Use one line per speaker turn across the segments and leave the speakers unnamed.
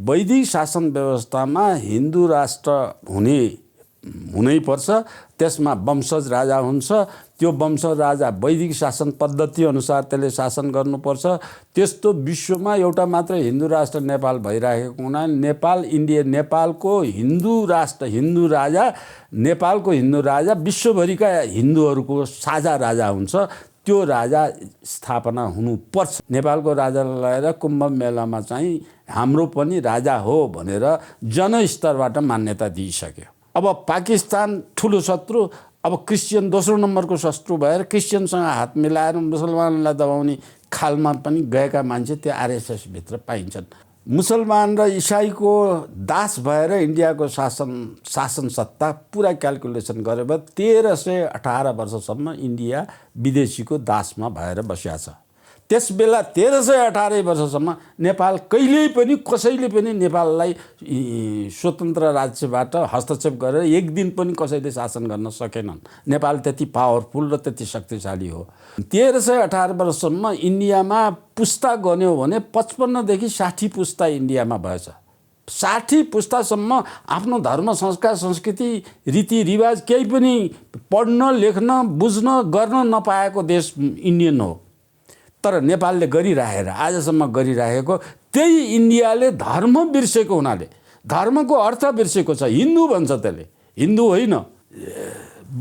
वैदिक शासन व्यवस्थामा हिन्दू राष्ट्र हुनैपर्छ। त्यसमा वंशज राजा हुन्छ। त्यो वंशज राजा वैदिक शासन पद्धति अनुसार त्यसले शासन गर्नुपर्छ। त्यस्तो विश्वमा एउटा मात्र हिन्दू राष्ट्र नेपाल भइरहेको हुनाले नेपालको हिन्दू राष्ट्र हिन्दू राजा नेपालको हिन्दू राजा विश्वभरिका हिन्दूहरूको साझा राजा हुन्छ। त्यो राजा स्थापना हुनुपर्छ। नेपालको राजालाई लगेर कुम्भ मेलामा चाहिँ हाम्रो पनि राजा हो भनेर जनस्तरबाट मान्यता दिइसक्यो। अब पाकिस्तान ठुलो शत्रु, अब क्रिस्चियन दोस्रो नम्बरको शत्रु भएर क्रिस्चियनसँग हात मिलाएर मुसलमानलाई दबाउने खालमा पनि गएका मान्छे त्यो आरएसएस भित्र पाइन्छन्। मुसलमान र इसाईको दास भएर इन्डियाको शासन सत्ता पुरा क्याल्कुलेसन गरेर 1318 वर्षसम्म इन्डिया विदेशीको दासमा भएर बसिया छ। त्यस बेला 1318 वर्षसम्म नेपाल कहिल्यै पनि कसैले पनि नेपाललाई स्वतन्त्र राज्यबाट हस्तक्षेप गरेर एक दिन पनि कसैले शासन गर्न सकेनन्। नेपाल त्यति पावरफुल र त्यति शक्तिशाली हो। 1318 वर्षसम्म इन्डियामा पुस्ता गन्यो भने 55 देखि 60 पुस्ता इन्डियामा भएछ। 60 पुस्तासम्म आफ्नो धर्म संस्कार संस्कृति रीतिरिवाज केही पनि पढ्न लेख्न बुझ्न गर्न नपाएको देश इन्डियन हो। तर नेपालले गरिरहेर आजसम्म गरिरहेको त्यही इन्डियाले धर्म बिर्सेको हुनाले धर्मको अर्थ बिर्सेको छ। हिन्दू भन्छ त्यसले, हिन्दू होइन,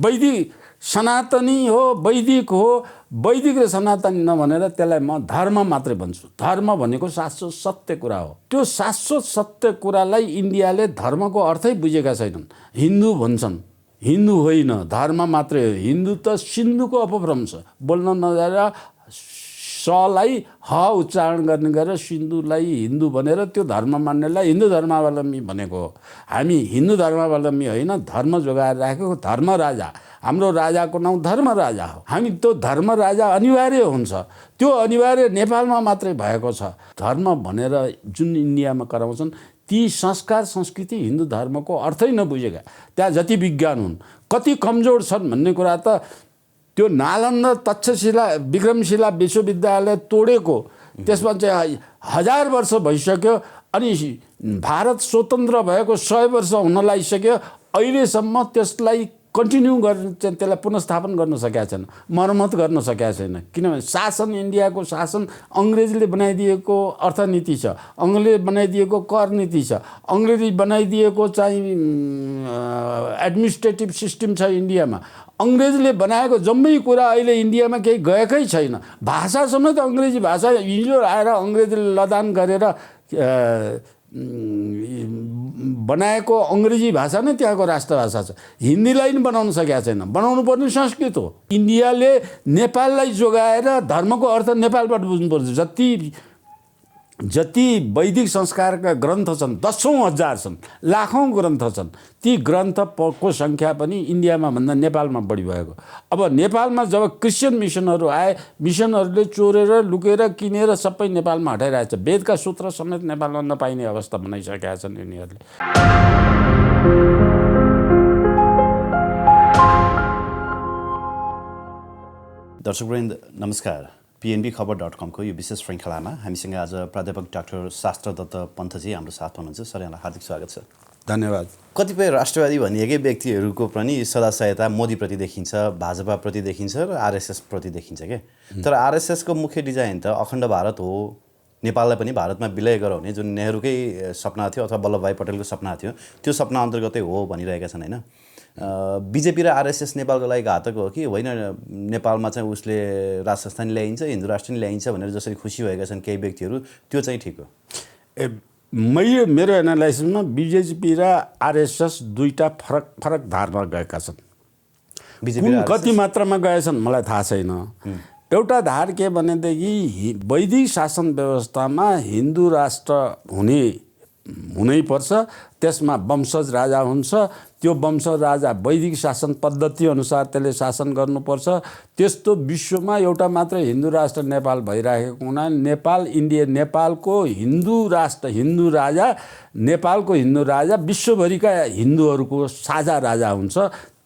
वैदिक सनातनी हो, वैदिक हो। वैदिक र सनातनी नभनेर त्यसलाई म धर्म मात्रै भन्छु। धर्म भनेको शाश्वत सत्य कुरा हो। त्यो शाश्वत सत्य कुरालाई इन्डियाले धर्मको अर्थै बुझेका छैनन्। हिन्दू भन्छन्, हिन्दू होइन, धर्म मात्रै हो। हिन्दू त सिन्धुको अपभ्रंश, बोल्न नजानेर सलाई ह उच्चारण गर्ने गरेर सिन्धुलाई हिन्दू भनेर त्यो धर्म मान्नेलाई हिन्दू धर्मावलम्बी भनेको हो। हामी हिन्दू धर्मावलम्बी होइन, धर्म जोगाएर राखेको धर्म राजा। हाम्रो राजाको नाउँ धर्म राजा हो। हामी त्यो धर्म राजा अनिवार्य हुन्छ। त्यो अनिवार्य नेपालमा मात्रै भएको छ। धर्म भनेर जुन इन्डियामा कराउँछन् ती संस्कार संस्कृति हिन्दू धर्मको अर्थै नबुझेका। त्यहाँ जति विज्ञान हुन् कति कमजोर छन् भन्ने कुरा त त्यो नालन्दा तक्षशिला विक्रमशिला विश्वविद्यालय तोडेको त्यसमा चाहिँ 1000 वर्ष भइसक्यो। अनि भारत स्वतन्त्र भएको 100 वर्ष हुन लागिसक्यो। अहिलेसम्म त्यसलाई कन्टिन्यू गर्न चाहिँ त्यसलाई पुनर्स्थापन गर्न सकेका छैन, मर्मत गर्न सकेका छैन। किनभने शासन इन्डियाको शासन अङ्ग्रेजले बनाइदिएको अर्थनीति छ, अङ्ग्रेजले बनाइदिएको कर नीति छ, अङ्ग्रेजले बनाइदिएको चाहिँ एडमिनिस्ट्रेटिभ सिस्टम छ इन्डियामा। अङ्ग्रेजले बनाएको जम्मै कुरा अहिले इन्डियामा केही गएकै छैन। भाषा समेत अङ्ग्रेजी भाषा हिजो आएर अङ्ग्रेजले लदान गरेर बनाएको अङ्ग्रेजी भाषा नै त्यहाँको राष्ट्रभाषा छ। हिन्दीलाई पनि बनाउन सकेका छैन। बनाउनु पर्ने संस्कृत हो। इन्डियाले नेपाललाई जोगाएर धर्मको अर्थ नेपालबाट बुझ्नुपर्छ। जति वैदिक संस्कारका ग्रन्थ छन् 10,000 छन्, लाखौँ ग्रन्थ छन्। ती ग्रन्थको सङ्ख्या पनि इन्डियामा भन्दा नेपालमा बढी भएको। अब नेपालमा जब क्रिस्चियन मिसनहरू आए, मिसनहरूले चोरेर लुकेर किनेर सबै नेपालमा हटाइरहेछ। वेदका सूत्र समेत नेपालमा नपाइने अवस्था बनाइसकेका छन् यिनीहरूले।
दर्शकवृन्द नमस्कार। PNBखबर.com को यो विशेष श्रृङ्खलामा हामीसँग आज प्राध्यापक डाक्टर शास्त्रदत्त पन्थजी हाम्रो साथ हुनुहुन्छ। सर, यहाँलाई हार्दिक स्वागत छ।
धन्यवाद।
कतिपय राष्ट्रवादी भनिएकै व्यक्तिहरूको पनि सदासहायता मोदीप्रति देखिन्छ, भाजपाप्रति देखिन्छ र आरएसएसप्रति देखिन्छ के। तर आरएसएसको मुख्य डिजाइन त अखण्ड भारत हो, नेपाललाई पनि भारतमा विलय गराउने जुन नेहरूकै सपना थियो अथवा वल्लभभाइ पटेलको सपना थियो, त्यो सपना अन्तर्गतै हो भनिरहेका छन् होइन। बिजेपी र आरएसएस नेपालको लागि घातक हो कि होइन? नेपालमा चाहिँ उसले राज संस्थान ल्याइन्छ, हिन्दू राष्ट्र नि ल्याइन्छ भनेर जसरी खुसी भएका छन् केही व्यक्तिहरू, त्यो चाहिँ ठिक हो?
मेरो एनालाइसिसमा बिजेपी र आरएसएस दुईटा फरक धारमा गएका छन्। बिजेपी कति मात्रामा गएछन् मलाई थाहा छैन। एउटा धार के भनेदेखि वैदिक शासन व्यवस्थामा हिन्दू राष्ट्र हुनैपर्छ। त्यसमा वंशज राजा हुन्छ। त्यो वंशज राजा वैदिक शासन पद्धति अनुसार त्यसले शासन गर्नुपर्छ। त्यस्तो विश्वमा एउटा मात्र हिन्दू राष्ट्र नेपाल भइरहेको हुनाले नेपालको हिन्दू राष्ट्र हिन्दू राजा नेपालको हिन्दू राजा विश्वभरिका हिन्दूहरूको साझा राजा हुन्छ।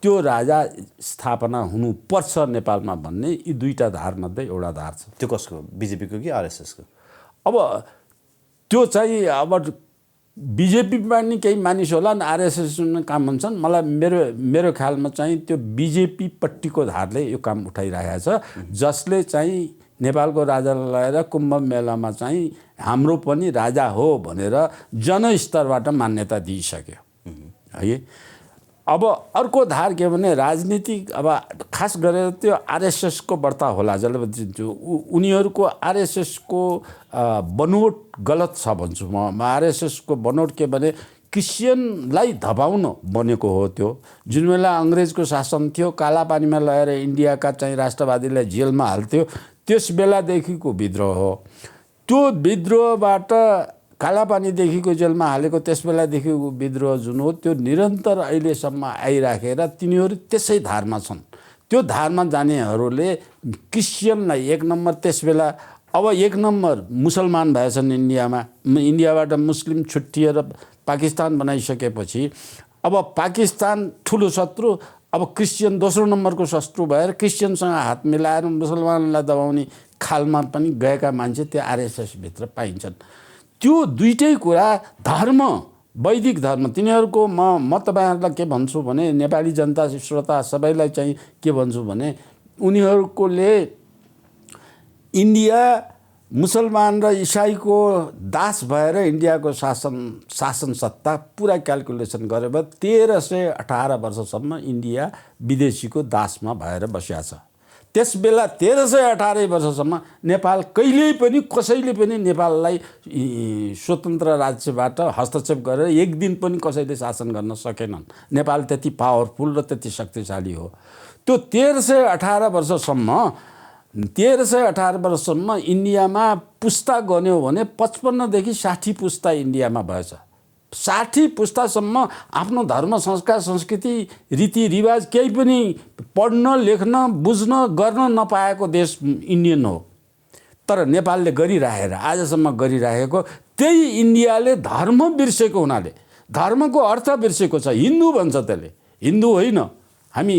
त्यो राजा स्थापना हुनुपर्छ नेपालमा भन्ने यी दुईटा धारमध्ये एउटा धार छ।
त्यो कसको? बिजेपीको कि आरएसएसको?
अब त्यो चाहिँ अब बिजेपीमा पनि केही मानिस होला नि आरएसएसमा काम हुन्छन्। मलाई मेरो ख्यालमा चाहिँ त्यो बिजेपीपट्टिको धारले यो काम उठाइरहेको छ, जसले चाहिँ नेपालको राजालाई लगेर कुम्भ मेलामा चाहिँ हाम्रो पनि राजा हो भनेर जनस्तरबाट मान्यता दिइसक्यो है। अब अर्को धार के भने राजनीतिक, अब खास गरेर त्यो आरएसएसको बढ्ता होला, जसले उनीहरूको आरएसएसको बनोट गलत छ भन्छु म। आरएसएसको बनोट के भने क्रिस्चियनलाई धपाउन बनेको हो त्यो। जुन बेला अङ्ग्रेजको शासन थियो, काला पानीमा लगेर इन्डियाका चाहिँ राष्ट्रवादीलाई जेलमा हाल्थ्यो, त्यस बेलादेखिको विद्रोह हो। त्यो विद्रोहबाट कालापानीदेखिको जेलमा हालेको त्यस बेलादेखिको विद्रोह जुन हो त्यो निरन्तर अहिलेसम्म आइराखेर तिनीहरू त्यसै धारमा छन्। त्यो धारमा जानेहरूले क्रिस्चियनलाई एक नम्बर, त्यस बेला अब एक नम्बर मुसलमान भएछन् इन्डियामा। इन्डियाबाट मुस्लिम छुट्टिएर पाकिस्तान बनाइसकेपछि अब पाकिस्तान ठुलो शत्रु, अब क्रिस्चियन दोस्रो नम्बरको शत्रु भएर क्रिस्चियनसँग हात मिलाएर मुसलमानलाई दबाउने खालमा पनि गएका मान्छे त्यो आरएसएसभित्र पाइन्छन्। त्यो दुईटै कुरा धर्म, वैदिक धर्म, तिनीहरूको म तपाईँहरूलाई के भन्छु भने, नेपाली जनता श्रोता सबैलाई चाहिँ के भन्छु भने, उनीहरूकोले इन्डिया मुसलमान र इसाईको दास भएर इन्डियाको शासन सत्ता पुरा क्यालकुलेसन गरेर 1318 वर्षसम्म इन्डिया विदेशीको दासमा भएर बसिया छ। त्यस बेला 1318 वर्षसम्म नेपाल कहिल्यै पनि कसैले पनि नेपाललाई स्वतन्त्र राज्यबाट हस्तक्षेप गरेर एक दिन पनि कसैले शासन गर्न सकेनन्। नेपाल त्यति पावरफुल र त्यति शक्तिशाली हो। त्यो 1318 वर्षसम्म इन्डियामा पुस्ता गन्यो भने 55 देखि 60 पुस्ता इन्डियामा भएछ। 60 पुस्तासम्म आफ्नो धर्म, संस्कार, संस्कृति, रीतिरिवाज केही पनि पढ्न, लेख्न, बुझ्न, गर्न नपाएको देश इन्डियन हो। तर नेपालले गरिराखेर आजसम्म गरिराखेको त्यही इन्डियाले धर्म बिर्सेको हुनाले, धर्मको अर्थ बिर्सेको छ। हिन्दू भन्छ त्यसले, हिन्दू होइन। हामी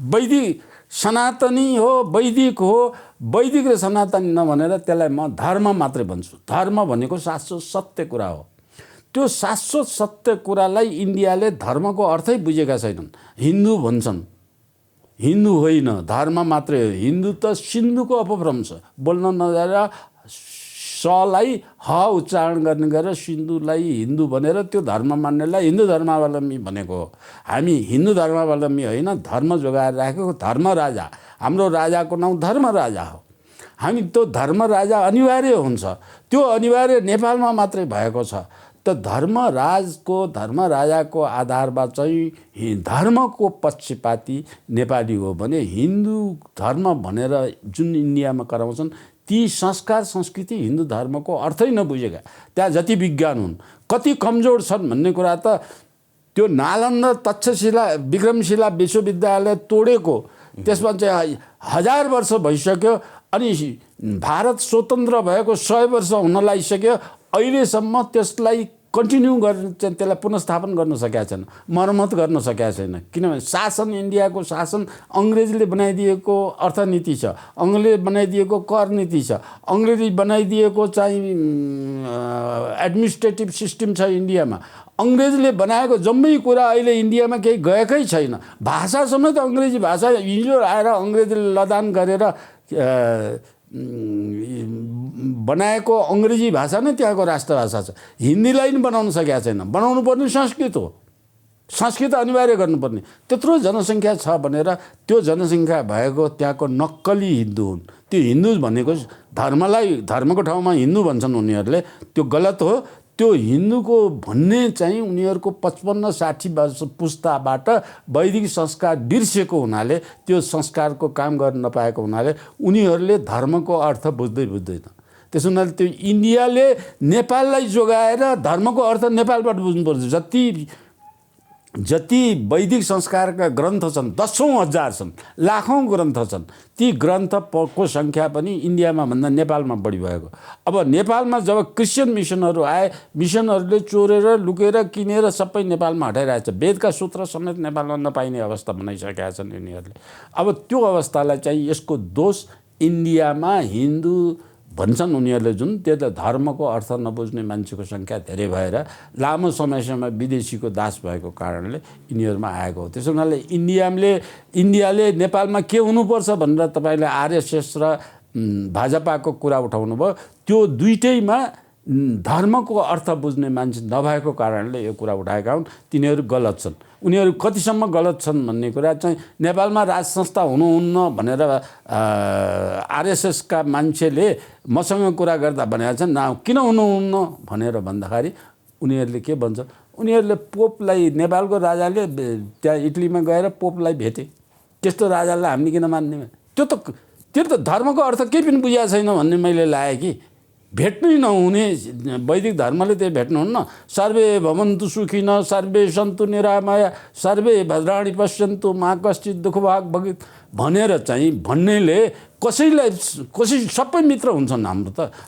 वैदिक सनातनी हो, वैदिक हो। वैदिक र सनातनी नभनेर त्यसलाई म धर्म मात्रै भन्छु। धर्म भनेको शाश्वत सत्य कुरा हो। त्यो शाश्वत सत्य कुरालाई इन्डियाले धर्मको अर्थै बुझेका छैनन्। हिन्दू भन्छन्, हिन्दू होइन, धर्म मात्रै हो। हिन्दू त सिन्धुको अपभ्रंश, बोल्न नजानेर सलाई ह उच्चारण गर्ने गरेर सिन्धुलाई हिन्दू भनेर त्यो धर्म मान्नेलाई हिन्दू धर्मावलम्बी भनेको हो। हामी हिन्दू धर्मावलम्बी होइन, धर्म जोगाएर राखेको धर्म राजा। हाम्रो राजाको नाउँ धर्म राजा हो। हामी त्यो धर्म राजा अनिवार्य हुन्छ। त्यो अनिवार्य नेपालमा मात्रै भएको छ। त धर्म राजाको आधारमा चाहिँ धर्मको पक्षपाती नेपाली हो भने हिन्दू धर्म भनेर जुन इन्डियामा कराउँछन् ती संस्कार संस्कृति हिन्दू धर्मको अर्थै नबुझेका। त्यहाँ जति विज्ञान हुन्, कति कमजोर छन् भन्ने कुरा त त्यो नालन्दा, तक्षशिला, विक्रमशिला विश्वविद्यालय तोडेको त्यसमा चाहिँ 1000 वर्ष भइसक्यो। अनि भारत स्वतन्त्र भएको 100 वर्ष हुन लागिसक्यो। अहिलेसम्म त्यसलाई कन्टिन्यू गर्न चाहिँ त्यसलाई पुनर्स्थापन गर्न सकेका छैन, मर्मत गर्न सकेका छैन। किनभने शासन, इन्डियाको शासन अङ्ग्रेजले बनाइदिएको अर्थनीति छ, अङ्ग्रेजले बनाइदिएको कर नीति छ, अङ्ग्रेजले बनाइदिएको चाहिँ एडमिनिस्ट्रेटिभ सिस्टम छ इन्डियामा। अङ्ग्रेजले बनाएको जम्मै कुरा अहिले इन्डियामा केही गएकै छैन। भाषा समेत अङ्ग्रेजी भाषा हिजो आएर अङ्ग्रेजले लदान गरेर बनाएको अङ्ग्रेजी भाषा नै त्यहाँको राष्ट्रभाषा छ। हिन्दीलाई पनि बनाउन सकेका छैन। बनाउनु पर्ने संस्कृत हो। संस्कृत अनिवार्य गर्नुपर्ने। त्यत्रो जनसङ्ख्या छ भनेर त्यो जनसङ्ख्या भएको त्यहाँको नक्कली हिन्दू हुन्। त्यो हिन्दू भनेको धर्मको ठाउँमा हिन्दू भन्छन् उनीहरूले, त्यो गलत हो। त्यो हिन्दूको भन्ने चाहिँ उनीहरूको 55-60 वर्ष पुस्ताबाट वैदिक संस्कार बिर्सेको हुनाले, त्यो संस्कारको काम गर्न नपाएको हुनाले उनीहरूले धर्मको अर्थ बुझ्दैन। त्यसो हुनाले त्यो इन्डियाले नेपाललाई जोगाएर धर्मको अर्थ नेपालबाट बुझ्नुपर्छ। जति वैदिक संस्कारका ग्रन्थ छन् 10,000 छन्, लाखौँ ग्रन्थ छन्। ती ग्रन्थको सङ्ख्या पनि इन्डियामा भन्दा नेपालमा बढी भएको। अब नेपालमा जब क्रिस्चियन मिसनहरू आए, मिसनहरूले चोरेर, लुकेर, किनेर सबै नेपालमा हटाइरहेछ। वेदका सूत्र समेत नेपालमा नपाइने अवस्था बनाइसकेका छन् यिनीहरूले। अब त्यो अवस्थालाई चाहिँ यसको दोष इन्डियामा हिन्दू भन्छन् उनीहरूले जुन त्यो धर्मको अर्थ नबुझ्ने मान्छेको सङ्ख्या धेरै भएर लामो समयसम्म विदेशीको दास भएको कारणले यिनीहरूमा आएको हो। त्यसो हुनाले इन्डियाले नेपालमा के हुनुपर्छ भनेर तपाईँले आरएसएस र भाजपाको कुरा उठाउनु भयो। त्यो दुइटैमा धर्मको अर्थ बुझ्ने मान्छे नभएको कारणले यो कुरा उठाएका हुन्। तिनीहरू गलत छन्। उनीहरू कतिसम्म गलत छन् भन्ने कुरा चाहिँ नेपालमा राज संस्था हुनुहुन्न भनेर आरएसएसका मान्छेले मसँग कुरा गर्दा भनेका छन् न किन हुनुहुन्न भनेर भन्दाखेरि उनीहरूले के भन्छ, उनीहरूले पोपलाई नेपालको राजाले त्यहाँ इटलीमा गएर पोपलाई भेटे, त्यस्तो राजालाई हामीले किन मान्ने? त्यो त धर्मको अर्थ केही पनि बुझाएको छैन भन्ने मैले लागेँ कि भेट्नै नहुने वैदिक धर्मले त्यही भेट्नुहुन्न। सर्वे भवन्तु सुखिन सर्वे सन्तु निरामय सर्वे भद्राणि पश्यन्तु मा कश्चित् दुःखभाग भगित भनेर चाहिँ भन्नेले कसै सबै मित्र हुन्छन्।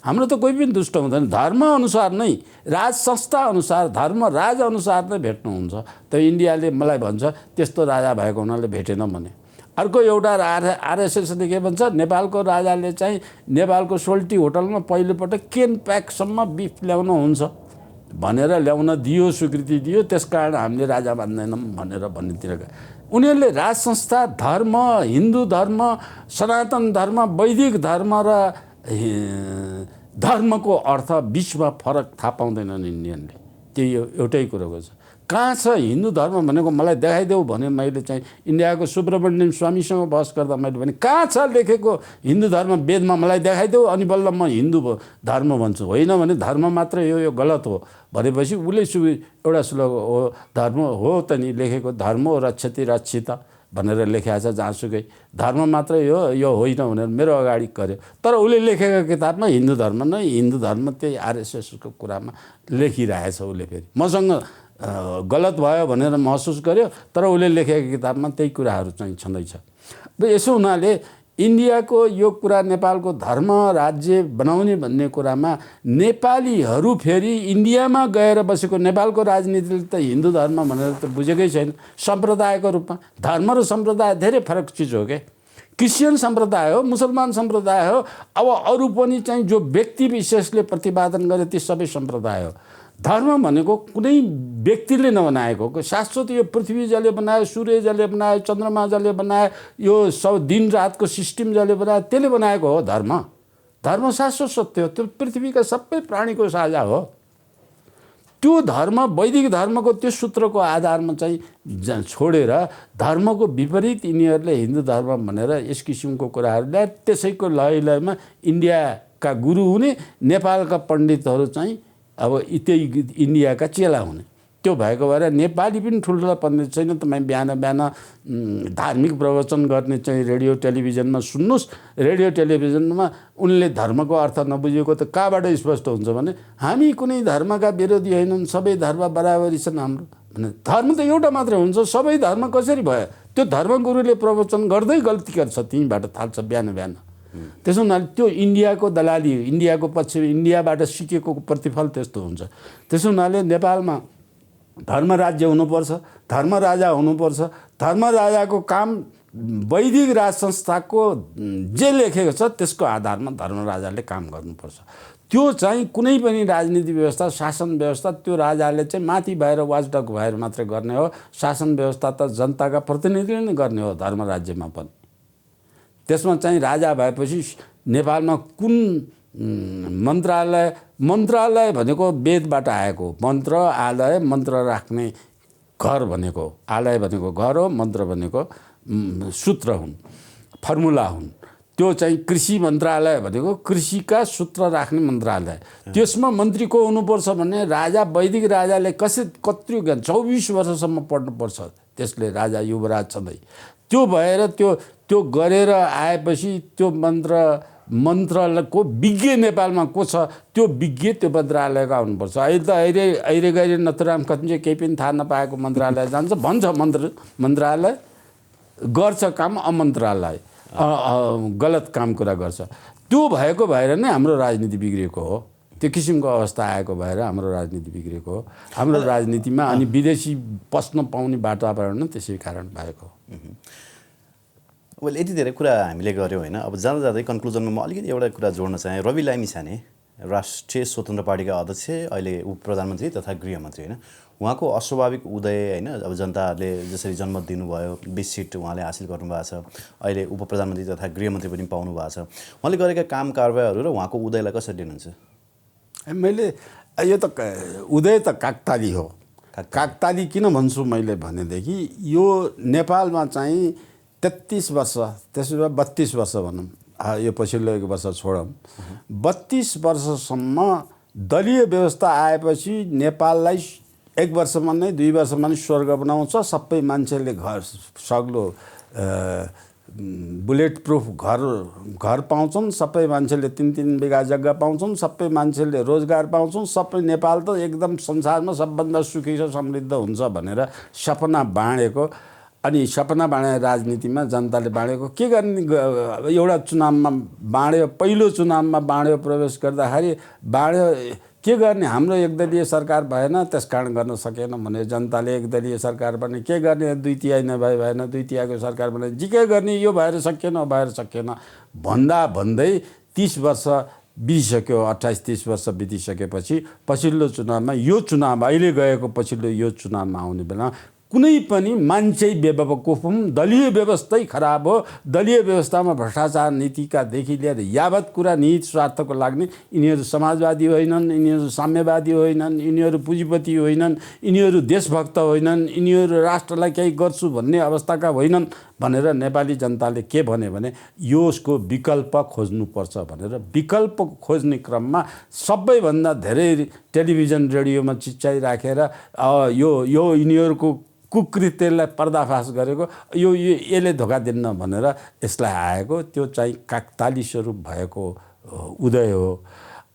हाम्रो त कोही पनि दुष्ट हुँदैन। धर्म अनुसार नै राज संस्था अनुसार धर्म राज अनुसार नै भेट्नुहुन्छ। त इन्डियाले मलाई भन्छ त्यस्तो राजा भएको हुनाले भेटेन भने। अर्को एउटा आरएसएसले के भन्छ, नेपालको राजाले चाहिँ नेपालको सोल्टी होटलमा पहिलोपटक केन प्याकसम्म बिफ ल्याउन हुन्छ भनेर ल्याउन दियो, स्वीकृति दियो, त्यसकारण हामीले राजा मान्दैनौँ भनेर भन्नेतिर गए। उनीहरूले राज संस्था धर्म, हिन्दू धर्म, सनातन धर्म, वैदिक धर्म र धर्मको अर्थ बिचमा फरक थाहा पाउँदैनन् इन्डियनले। त्यही एउटै कुरोको छ। कहाँ छ हिन्दू धर्म भनेको मलाई देखाइदेऊ भने मैले चाहिँ इन्डियाको सुब्रमण्यम स्वामीसँग बहस गर्दा मैले भने कहाँ छ लेखेको हिन्दू धर्म वेदमा मलाई देखाइदेऊ अनि बल्ल म हिन्दू धर्म भन्छु। होइन भने धर्म मात्र यो गलत हो भनेपछि उसले एउटा श्लोक हो धर्म हो त नि लेखेको धर्म रक्षति रक्षित भनेर लेखेको छ जहाँसुकै। धर्म मात्र यो होइन भनेर मेरो अगाडि गर्यो। तर उसले लेखेको किताबमा हिन्दू धर्म त्यही आरएसएसको कुरामा लेखिरहेछ। उसले फेरि मसँग गलत भयो भनेर महसुस गर्यो, तर उसले लेखेको किताबमा त्यही कुराहरू चाहिँ छँदैछ। यसो हुनाले इन्डियाको यो कुरा नेपालको धर्म राज्य बनाउने भन्ने कुरामा नेपालीहरू फेरि इन्डियामा गएर बसेको नेपालको राजनीतिले त हिन्दू धर्म भनेर त बुझेकै छैन। सम्प्रदायको रूपमा धर्म र सम्प्रदाय धेरै फरक चिज हो क्या। क्रिस्चियन सम्प्रदाय हो, मुसलमान सम्प्रदाय हो, अब अरू पनि चाहिँ जो व्यक्ति विशेषले प्रतिपादन गरे ती सबै सम्प्रदाय हो। धर्म भनेको कुनै व्यक्तिले नबनाएको हो। शाश्वत यो पृथ्वी जसले बनायो, सूर्य जसले बनायो, चन्द्रमा जसले बनायो, यो सब दिन रातको सिस्टम जसले बनायो त्यसले बनाएको हो धर्म। धर्म शाश्वत सत्य हो। त्यो पृथ्वीका सबै प्राणीको साझा हो। त्यो धर्म वैदिक धर्मको त्यो सूत्रको आधारमा चाहिँ छोडेर धर्मको विपरीत यिनीहरूले हिन्दू धर्म भनेर यस किसिमको कुराहरू ल्याए। त्यसैको लयमा इन्डियाका गुरु हुने, नेपालका पण्डितहरू चाहिँ अब त्यही इन्डियाका चेला हुने। त्यो भएको भएर नेपाली पनि ठुल्ठुला पण्डित छैन। तपाईँ बिहान धार्मिक प्रवचन गर्ने चाहिँ रेडियो टेलिभिजनमा सुन्नुहोस्। रेडियो टेलिभिजनमा उनले धर्मको अर्थ नबुझेको त कहाँबाट स्पष्ट हुन्छ भने हामी कुनै धर्मका विरोधी होइनौँ, सबै धर्म बराबरी छन् हाम्रो भने। धर्म त एउटा मात्रै हुन्छ, सबै धर्म कसरी भयो? त्यो धर्मगुरुले प्रवचन गर्दै गल्ती गर्छ, त्यहीँबाट थाल्छ बिहान। त्यसो हुनाले त्यो इन्डियाको दलाली, इन्डियाको पछि इन्डियाबाट सिकेको प्रतिफल त्यस्तो हुन्छ। त्यसो हुनाले नेपालमा धर्म राज्य हुनुपर्छ, धर्म राजा हुनुपर्छ। धर्म राजाको काम वैदिक राज संस्थाको जे लेखेको छ त्यसको आधारमा धर्म राजाले काम गर्नुपर्छ। त्यो चाहिँ कुनै पनि राजनीति व्यवस्था, शासन व्यवस्था त्यो राजाले चाहिँ माथि भएर वाचडग भएर मात्रै गर्ने हो। शासन व्यवस्था त जनताका प्रतिनिधिले नै गर्ने हो धर्म राज्यमा पनि। त्यसमा चाहिँ राजा भएपछि नेपालमा कुन मन्त्रालय भनेको वेदबाट आएको, मन्त्र आलय, मन्त्र राख्ने घर भनेको, आलय भनेको घर हो, मन्त्र भनेको सूत्र हुन्, फर्मुला हुन्। त्यो चाहिँ कृषि मन्त्रालय भनेको कृषिका सूत्र राख्ने मन्त्रालय। त्यसमा मन्त्री को हुनुपर्छ भने राजा, वैदिक राजाले कत्रो ज्ञान 24 वर्षसम्म पढ्नुपर्छ त्यसले, राजा युवराज छँदै। त्यो भएर त्यो गरेर आएपछि त्यो मन्त्रको विज्ञ नेपालमा को छ त्यो विज्ञ त्यो मन्त्रालयका हुनुपर्छ। अहिले त अहिले गएर नथुराम खत्रीले केही पनि थाहा नपाएको मन्त्रालय जान्छ, भन्छ मन्त्रालय गर्छ काम, अमन्त्रालय गलत काम कुरा गर्छ। त्यो भएको भएर नै हाम्रो राजनीति बिग्रेको हो। त्यो किसिमको अवस्था आएको भएर हाम्रो राजनीति बिग्रेको हो। हाम्रो राजनीतिमा अनि विदेशी पस्न पाउने वातावरण त्यसै कारण भएको हो।
अब यति धेरै कुरा हामीले गऱ्यौँ होइन। अब जाँदा जाँदै कन्क्लुजनमा म अलिकति एउटा कुरा जोड्न चाहेँ। रवि लामिछाने राष्ट्रिय स्वतन्त्र पार्टीका अध्यक्ष, अहिले उप प्रधानमन्त्री तथा गृहमन्त्री होइन, उहाँको अस्वाभाविक उदय होइन। अब जनताहरूले जसरी जनमत दिनुभयो, 20 सिट उहाँले हासिल गर्नुभएको छ, अहिले उप प्रधानमन्त्री तथा गृहमन्त्री पनि पाउनु भएको छ। उहाँले गरेका काम कारबाहीहरू र उहाँको उदयलाई कसरी लिनुहुन्छ?
मैले यो त उदय त काकताली हो। काकताली किन भन्छु मैले भनेदेखि यो नेपालमा चाहिँ 33 वर्ष, त्यसो भए 32 वर्ष भनौँ, यो पछिल्लो 1 वर्ष छोडौँ, 32 वर्षसम्म दलीय व्यवस्था आएपछि नेपाललाई 1 वर्षमा नै 2 वर्षमा नै स्वर्ग बनाउँछ। सबै मान्छेले घर सग्लो बुलेट प्रुफ घर पाउँछन्, सबै मान्छेले 3-3 बिघा जग्गा पाउँछन्, सबै मान्छेले रोजगार पाउँछन्, सबै नेपाल त एकदम संसारमा सबभन्दा सुखी र समृद्ध हुन्छ भनेर सपना बाँडेको। अनि सपना बाँडे राजनीतिमा जनताले बाँडेको के गर्ने? एउटा चुनावमा बाँड्यो, पहिलो चुनावमा बाँड्यो, प्रवेश गर्दाखेरि बाँड्यो, के गर्ने? हाम्रो एकदलीय सरकार भएन, त्यसकारण गर्न सकेन भने जनताले एकदलीय सरकार बने, के गर्ने? 2/3 नभए भएन, 2/3 सरकार बने, जे के गर्ने? यो भएर सकेन भन्दा भन्दै 30 वर्ष बितिसक्यो। 28-30 वर्ष बितिसकेपछि पछिल्लो चुनावमा, यो चुनाव अहिले गएको पछिल्लो यो चुनावमा आउने बेला कुनै पनि मान्छे बेवकुफ, दलीय व्यवस्थै खराब हो, दलीय व्यवस्थामा भ्रष्टाचार नीतिकादेखि लिएर यावत कुरा निहित स्वार्थको लाग्ने। यिनीहरू समाजवादी होइनन्, यिनीहरू साम्यवादी होइनन्, यिनीहरू पुँजीपति होइनन्, यिनीहरू देशभक्त होइनन्, यिनीहरू राष्ट्रलाई केही गर्छु भन्ने अवस्थाका होइनन् भनेर नेपाली जनताले के भने यसको विकल्प खोज्नुपर्छ भनेर विकल्प खोज्ने क्रममा सबैभन्दा धेरै टेलिभिजन रेडियोमा चिच्चाइराखेर यो यिनीहरूको कुकृत्यलाई पर्दाफास गरेको, यो यसले धोका दिन्न भनेर यसलाई आएको। त्यो चाहिँ काकताली स्वरूप भएको उदय हो।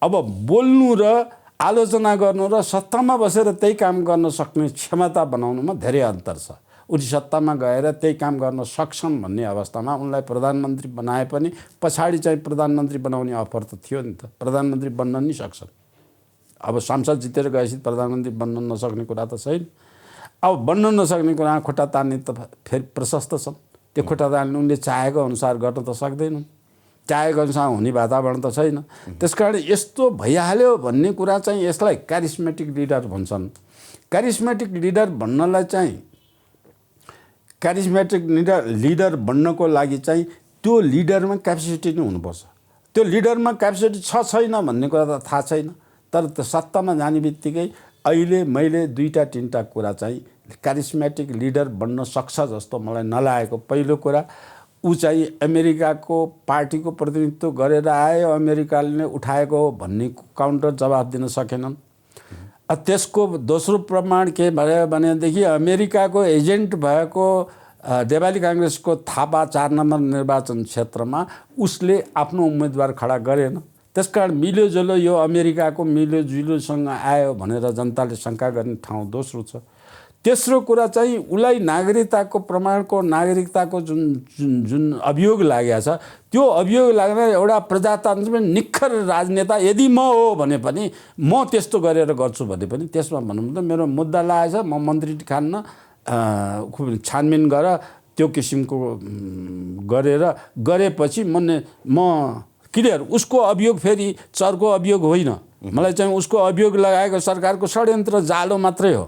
अब बोल्नु र आलोचना गर्नु र सत्तामा बसेर त्यही काम गर्न सक्ने क्षमता बनाउनुमा धेरै अन्तर छ। उनी सत्तामा गएर त्यही काम गर्न सक्छन् भन्ने अवस्थामा उनलाई प्रधानमन्त्री बनाए पनि पछाडि चाहिँ प्रधानमन्त्री बनाउने अफर त थियो नि त। प्रधानमन्त्री बन्न नि सक्छन्। अब सांसद जितेर गएपछि प्रधानमन्त्री बन्न नसक्ने कुरा त छैन। अब बन्न नसक्ने कुरा खुट्टा तान्ने त फेरि प्रशस्त छन्। त्यो खुट्टा तान्ने उनले चाहेको अनुसार गर्न त सक्दैनन्, चाहेको अनुसार हुने वातावरण त छैन। त्यसकारण यस्तो भइहाल्यो भन्ने कुरा चाहिँ यसलाई क्यारिस्मेटिक लिडर भन्छन्। क्यारिस्मेटिक लिडर भन्नलाई चाहिँ, क्यारिस्मेटिक लिडर बन्नको लागि चाहिँ त्यो लिडरमा क्यापेसिटी नै हुनुपर्छ। त्यो लिडरमा क्यापेसिटी छ छैन भन्ने कुरा त थाहा छैन, तर त्यो सत्तामा जाने बित्तिकै अहिले मैले 2-3टा कुरा चाहिँ क्यारिस्मेटिक लिडर बन्न सक्छ जस्तो मलाई नलागेको। पहिलो कुरा, ऊ चाहिँ अमेरिकाको पार्टीको प्रतिनिधित्व गरेर आयो, अमेरिकाले नै उठाएको हो भन्ने काउन्टर जवाफ दिन सकेनन्। त्यसको दोस्रो प्रमाण के भयो भनेदेखि अमेरिकाको एजेन्ट भएको नेपाली काङ्ग्रेसको थापा 4 नम्बर निर्वाचन क्षेत्रमा उसले आफ्नो उम्मेदवार खडा गरेन। त्यसकारण मिलोजुलो यो अमेरिकाको मिलोजुलोसँग आयो भनेर जनताले शङ्का गर्ने ठाउँ दोस्रो छ। तेस्रो कुरा चाहिँ उसलाई नागरिकताको प्रमाणको नागरिकताको जुन अभियोग लागेको छ, त्यो अभियोग लाग्दा एउटा प्रजातान्त्रिक निखर राजनेता यदि म हो भने पनि म त्यस्तो गरेर गर्छु भने पनि त्यसमा भनौँ त मेरो मुद्दा लागेछ, म मन्त्री खान्न, छानबिन गर, त्यो किसिमको गरेपछि म क्लियर। उसको अभियोग फेरि चरको अभियोग होइन, मलाई चाहिँ उसको अभियोग लगाएको सरकारको षड्यन्त्र जालो मात्रै हो।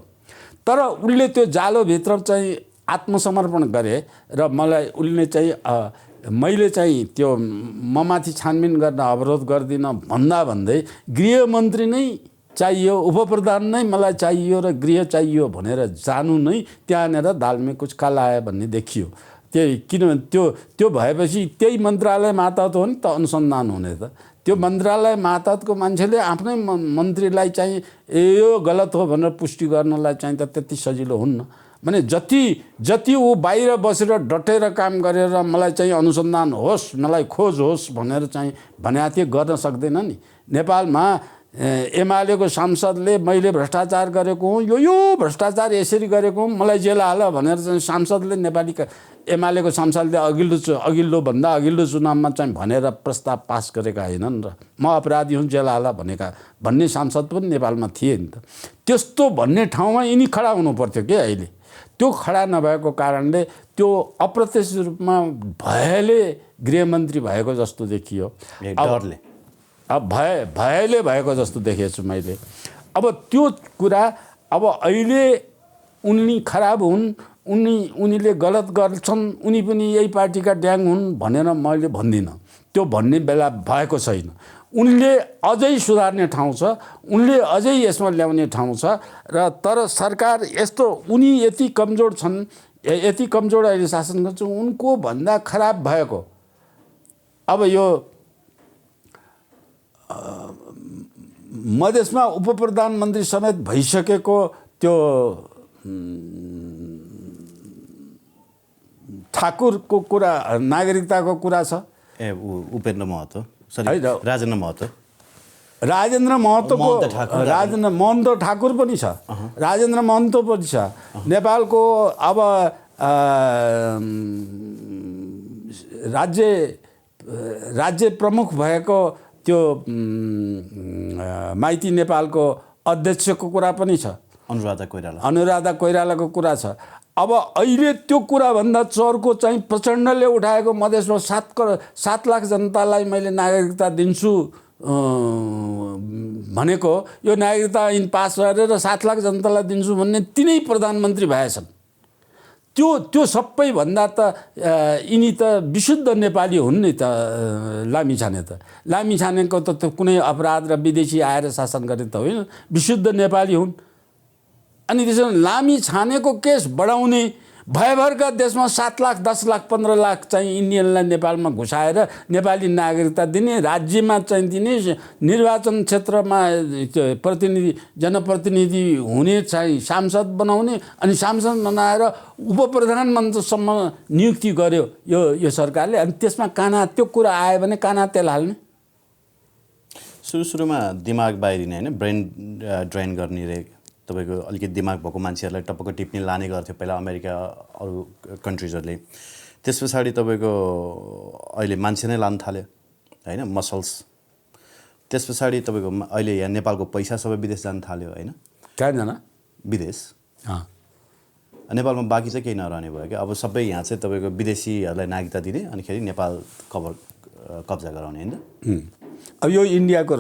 तर उसले त्यो जालोभित्र चाहिँ आत्मसमर्पण गरे र मलाई उसले चाहिँ मैले चाहिँ त्यो ममाथि छानबिन गर्न अवरोध गर्दिनँ भन्दै गृहमन्त्री नै चाहियो, उपप्रधान नै मलाई चाहियो र गृह चाहियो भनेर जानु नै त्यहाँनिर दालमे कुछ काला आयो भन्ने देखियो। त्यही किनभने त्यो भएपछि त्यही मन्त्रालय मातहत हो नि त अनुसन्धान हुने त। त्यो मन्त्रालय मातहतको मान्छेले आफ्नै मन्त्रीलाई चाहिँ यो गलत हो भनेर पुष्टि गर्नलाई चाहिँ त त्यति सजिलो हुन्न। भने जति ऊ बाहिर बसेर डटेर काम गरेर मलाई चाहिँ अनुसन्धान होस्, मलाई खोज होस् भनेर चाहिँ भनेको थियो, गर्न सक्दैन नि। नेपालमा एमालेको सांसदले मैले भ्रष्टाचार गरेको हुँ, यो भ्रष्टाचार यसरी गरेको हुँ, मलाई जेल हाल भनेर चाहिँ सांसदले एमालेको सांसदले अघिल्लोभन्दा अघिल्लो चुनावमा चाहिँ भनेर प्रस्ताव पास गरेका होइनन् र म अपराधी हुँ जेल हाल भन्ने सांसद पनि नेपालमा थिए नि त। त्यस्तो भन्ने ठाउँमा यिनी खडा हुनु पर्थ्यो क्या अहिले। त्यो खडा नभएको कारणले त्यो अप्रत्यक्ष रूपमा भयले गृहमन्त्री भएको जस्तो देखियो।
डरले
अब भयले भएको जस्तो देखेछु मैले। अब त्यो कुरा अब अहिले उनी खराब हुन्, उनीले गलत गर्छन्, उनी पनि यही पार्टीका ड्याङ हुन् भनेर मैले भन्दिनँ। त्यो भन्ने बेला भएको छैन। उनले अझै सुधार्ने ठाउँ छ, उनले अझै यसमा ल्याउने ठाउँ छ र तर सरकार यस्तो उनी यति कमजोर छन्, यति कमजोर अहिले शासन गर्छ, उनको भन्दा खराब भएको। अब यो मधेसमा उपप्रधानमन्त्री समेत भइसकेको त्यो ठाकुरको कुरा, नागरिकताको कुरा छ।
उपेन्द्र महतो, राजेन्द्र महतो,
राजेन्द्र महन्त ठाकुर पनि छ, राजेन्द्र महन्त पनि छ। नेपालको अब राज्य प्रमुख भएको त्यो माइती नेपालको अध्यक्षको कुरा पनि छ, अनुराधा कोइरालाको कुरा छ। अब अहिले त्यो कुराभन्दा चर्को चाहिँ प्रचण्डले उठाएको मधेसमा 7 लाख जनतालाई मैले नागरिकता दिन्छु भनेको, यो नागरिकता ऐन पास गरेर 7 लाख जनतालाई दिन्छु भन्ने तिनै प्रधानमन्त्री भएछन्। त्यो सबैभन्दा त यिनी त विशुद्ध नेपाली हुन् नि त। लामिछानेको त कुनै अपराध र विदेशी आएर शासन गर्ने त होइन, विशुद्ध नेपाली हुन्। अनि त्यसमा लामिछानेको केस बढाउने, भयभरका देशमा 7 लाख 10 लाख 15 लाख चाहिँ इन्डियनलाई नेपालमा घुसाएर नेपाली नागरिकता दिने, राज्यमा चाहिँ दिने, निर्वाचन क्षेत्रमा जनप्रतिनिधि हुने चाहिँ सांसद बनाउने, अनि सांसद बनाएर उपप्रधानमन्त्रीसम्म नियुक्ति गर्यो यो सरकारले। अनि त्यसमा त्यो कुरा आयो भने काना तेल हाल्ने।
सुरुमा दिमाग बाहिरिने होइन, ब्रेन ड्रेन गर्ने रे तपाईँको अलिकति दिमाग भएको मान्छेहरूलाई टपक्क टिप्ने लाने गर्थ्यो पहिला अमेरिका अरू कन्ट्रिजहरूले। त्यस पछाडि तपाईँको अहिले मान्छे नै लान थाल्यो होइन, मसल्स। त्यस पछाडि तपाईँको अहिले यहाँ नेपालको पैसा सबै विदेश जान थाल्यो होइन।
कहाँ जान? विदेश।
नेपालमा बाँकी चाहिँ केही नरहने भयो क्या। अब सबै यहाँ चाहिँ तपाईँको विदेशीहरूलाई नागरिकता दिने, अनिखेरि नेपाल कब्जा गराउने होइन।
अब यो इन्डियाको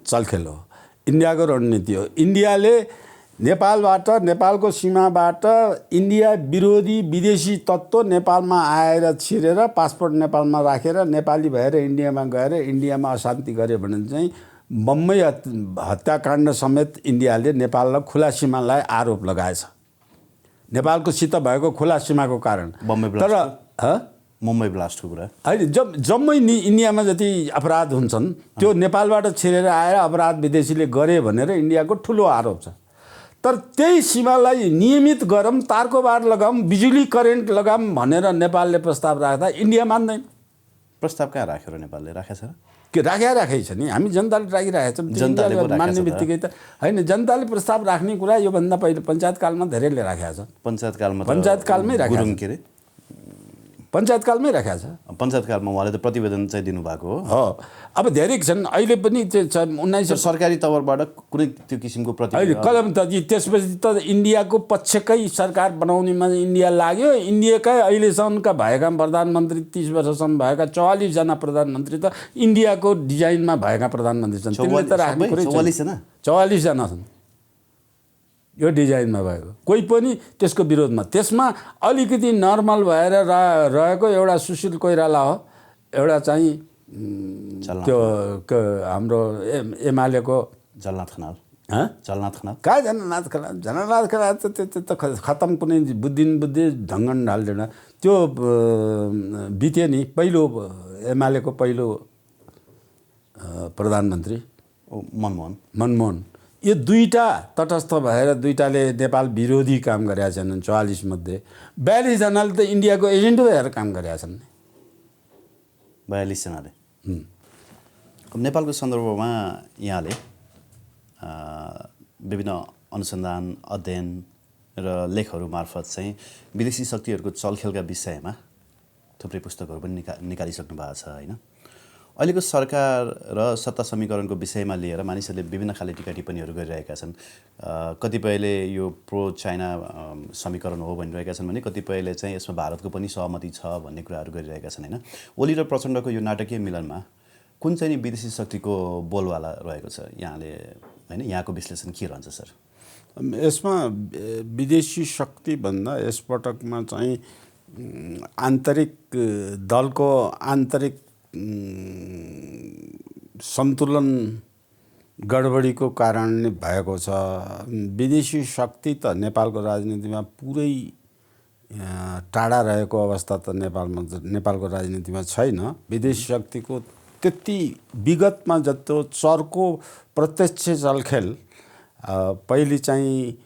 चलखेल हो, इन्डियाको रणनीति हो। इन्डियाले नेपालबाट, नेपालको सीमाबाट इन्डिया विरोधी विदेशी तत्त्व नेपालमा आएर छिरेर पासपोर्ट नेपालमा राखेर नेपाली भएर इन्डियामा गएर इन्डियामा अशान्ति गर्यो भने चाहिँ बम्बई हत्याकाण्ड समेत इन्डियाले नेपाललाई खुला सीमालाई आरोप लगाएछ, नेपालको सित भएको खुला सीमाको कारण।
मुम्बई ब्लास्टको कुरा
होइन, जम्मै इन्डियामा जति अपराध हुन्छन् त्यो नेपालबाट छिरेर आएर अपराध विदेशीले गरे भनेर इन्डियाको ठुलो आरोप छ। तर त्यही सीमालाई नियमित गरौँ, तारको बार लगाऊँ, बिजुली करेन्ट लगाऊँ भनेर नेपालले प्रस्ताव राख्दा इन्डिया मान्दैन।
प्रस्ताव कहाँ राखेर नेपालले राखेछ
के राखेकै छ नि, हामी जनताले राखिरहेको छौँ। जनताले मान्ने बित्तिकै त होइन, जनताले प्रस्ताव राख्ने कुरा योभन्दा पहिले पञ्चायतकालमा धेरैले राखेको छ। पञ्चायतकालमै राखेको छ, पञ्चायतकालमै राखेको छ।
पञ्चायतकालमा उहाँले त प्रतिवेदन चाहिँ दिनुभएको
हो। अब धेरै छन् अहिले पनि, 1900
सरकारी तवरबाट कुनै त्यो किसिमको
कलम त त्यसपछि त इन्डियाको पक्षकै सरकार बनाउनेमा इन्डिया लाग्यो। इन्डियाकै अहिलेसम्मका भएका प्रधानमन्त्री 30 वर्षसम्म भएका 44 जना प्रधानमन्त्री त इन्डियाको डिजाइनमा भएका प्रधानमन्त्री छन्। तिमीले त राख्ने कुरै 44 जना छन् यो डिजाइनमा भएको, कोही पनि त्यसको विरोधमा। त्यसमा अलिकति नर्मल भएर रहेको एउटा सुशील कोइराला हो, एउटा चाहिँ त्यो हाम्रो एमालेको
झलनाथ खनाल।
कहाँ झलनाथ खनाल त खतम, कुनै बुद्धि ढङ्गन ढाल्दैन। त्यो बित्यो नि, पहिलो एमालेको पहिलो प्रधानमन्त्री मनमोहन। यो दुईटा तटस्थ भएर दुईटाले नेपाल विरोधी काम गरेका छन्। 44 मध्ये 42 जनाले त इन्डियाको एजेन्ट भएर काम गरेका छन्।
42 जनाले। अब नेपालको सन्दर्भमा यहाँले विभिन्न अनुसन्धान, अध्ययन र लेखहरू मार्फत चाहिँ विदेशी शक्तिहरूको चलखेलका विषयमा थुप्रै पुस्तकहरू पनि निकालिसक्नु भएको छ होइन। अहिलेको सरकार र सत्ता समीकरणको विषयमा लिएर मानिसहरूले विभिन्न खाले टिका टिप्पणीहरू गरिरहेका छन्। कतिपयले यो प्रो चाइना समीकरण हो भनिरहेका छन् भने कतिपयले चाहिँ यसमा भारतको पनि सहमति छ भन्ने कुराहरू गरिरहेका छन् होइन। ओली र प्रचण्डको यो नाटकीय मिलनमा कुन चाहिँ नि विदेशी शक्तिको बोलवाला रहेको छ यहाँले होइन, यहाँको विश्लेषण के रहन्छ सर?
यसमा विदेशी शक्ति भन्दा यसपटकमा चाहिँ आन्तरिक दलको आन्तरिक सन्तुलन गडबडीको कारणले भएको छ। विदेशी शक्ति त नेपालको राजनीतिमा पुरै टाढा रहेको अवस्था त नेपालको राजनीतिमा छैन। विदेशी शक्तिको त्यति विगतमा जस्तो चर्को प्रत्यक्ष चलखेल पहिले चाहिँ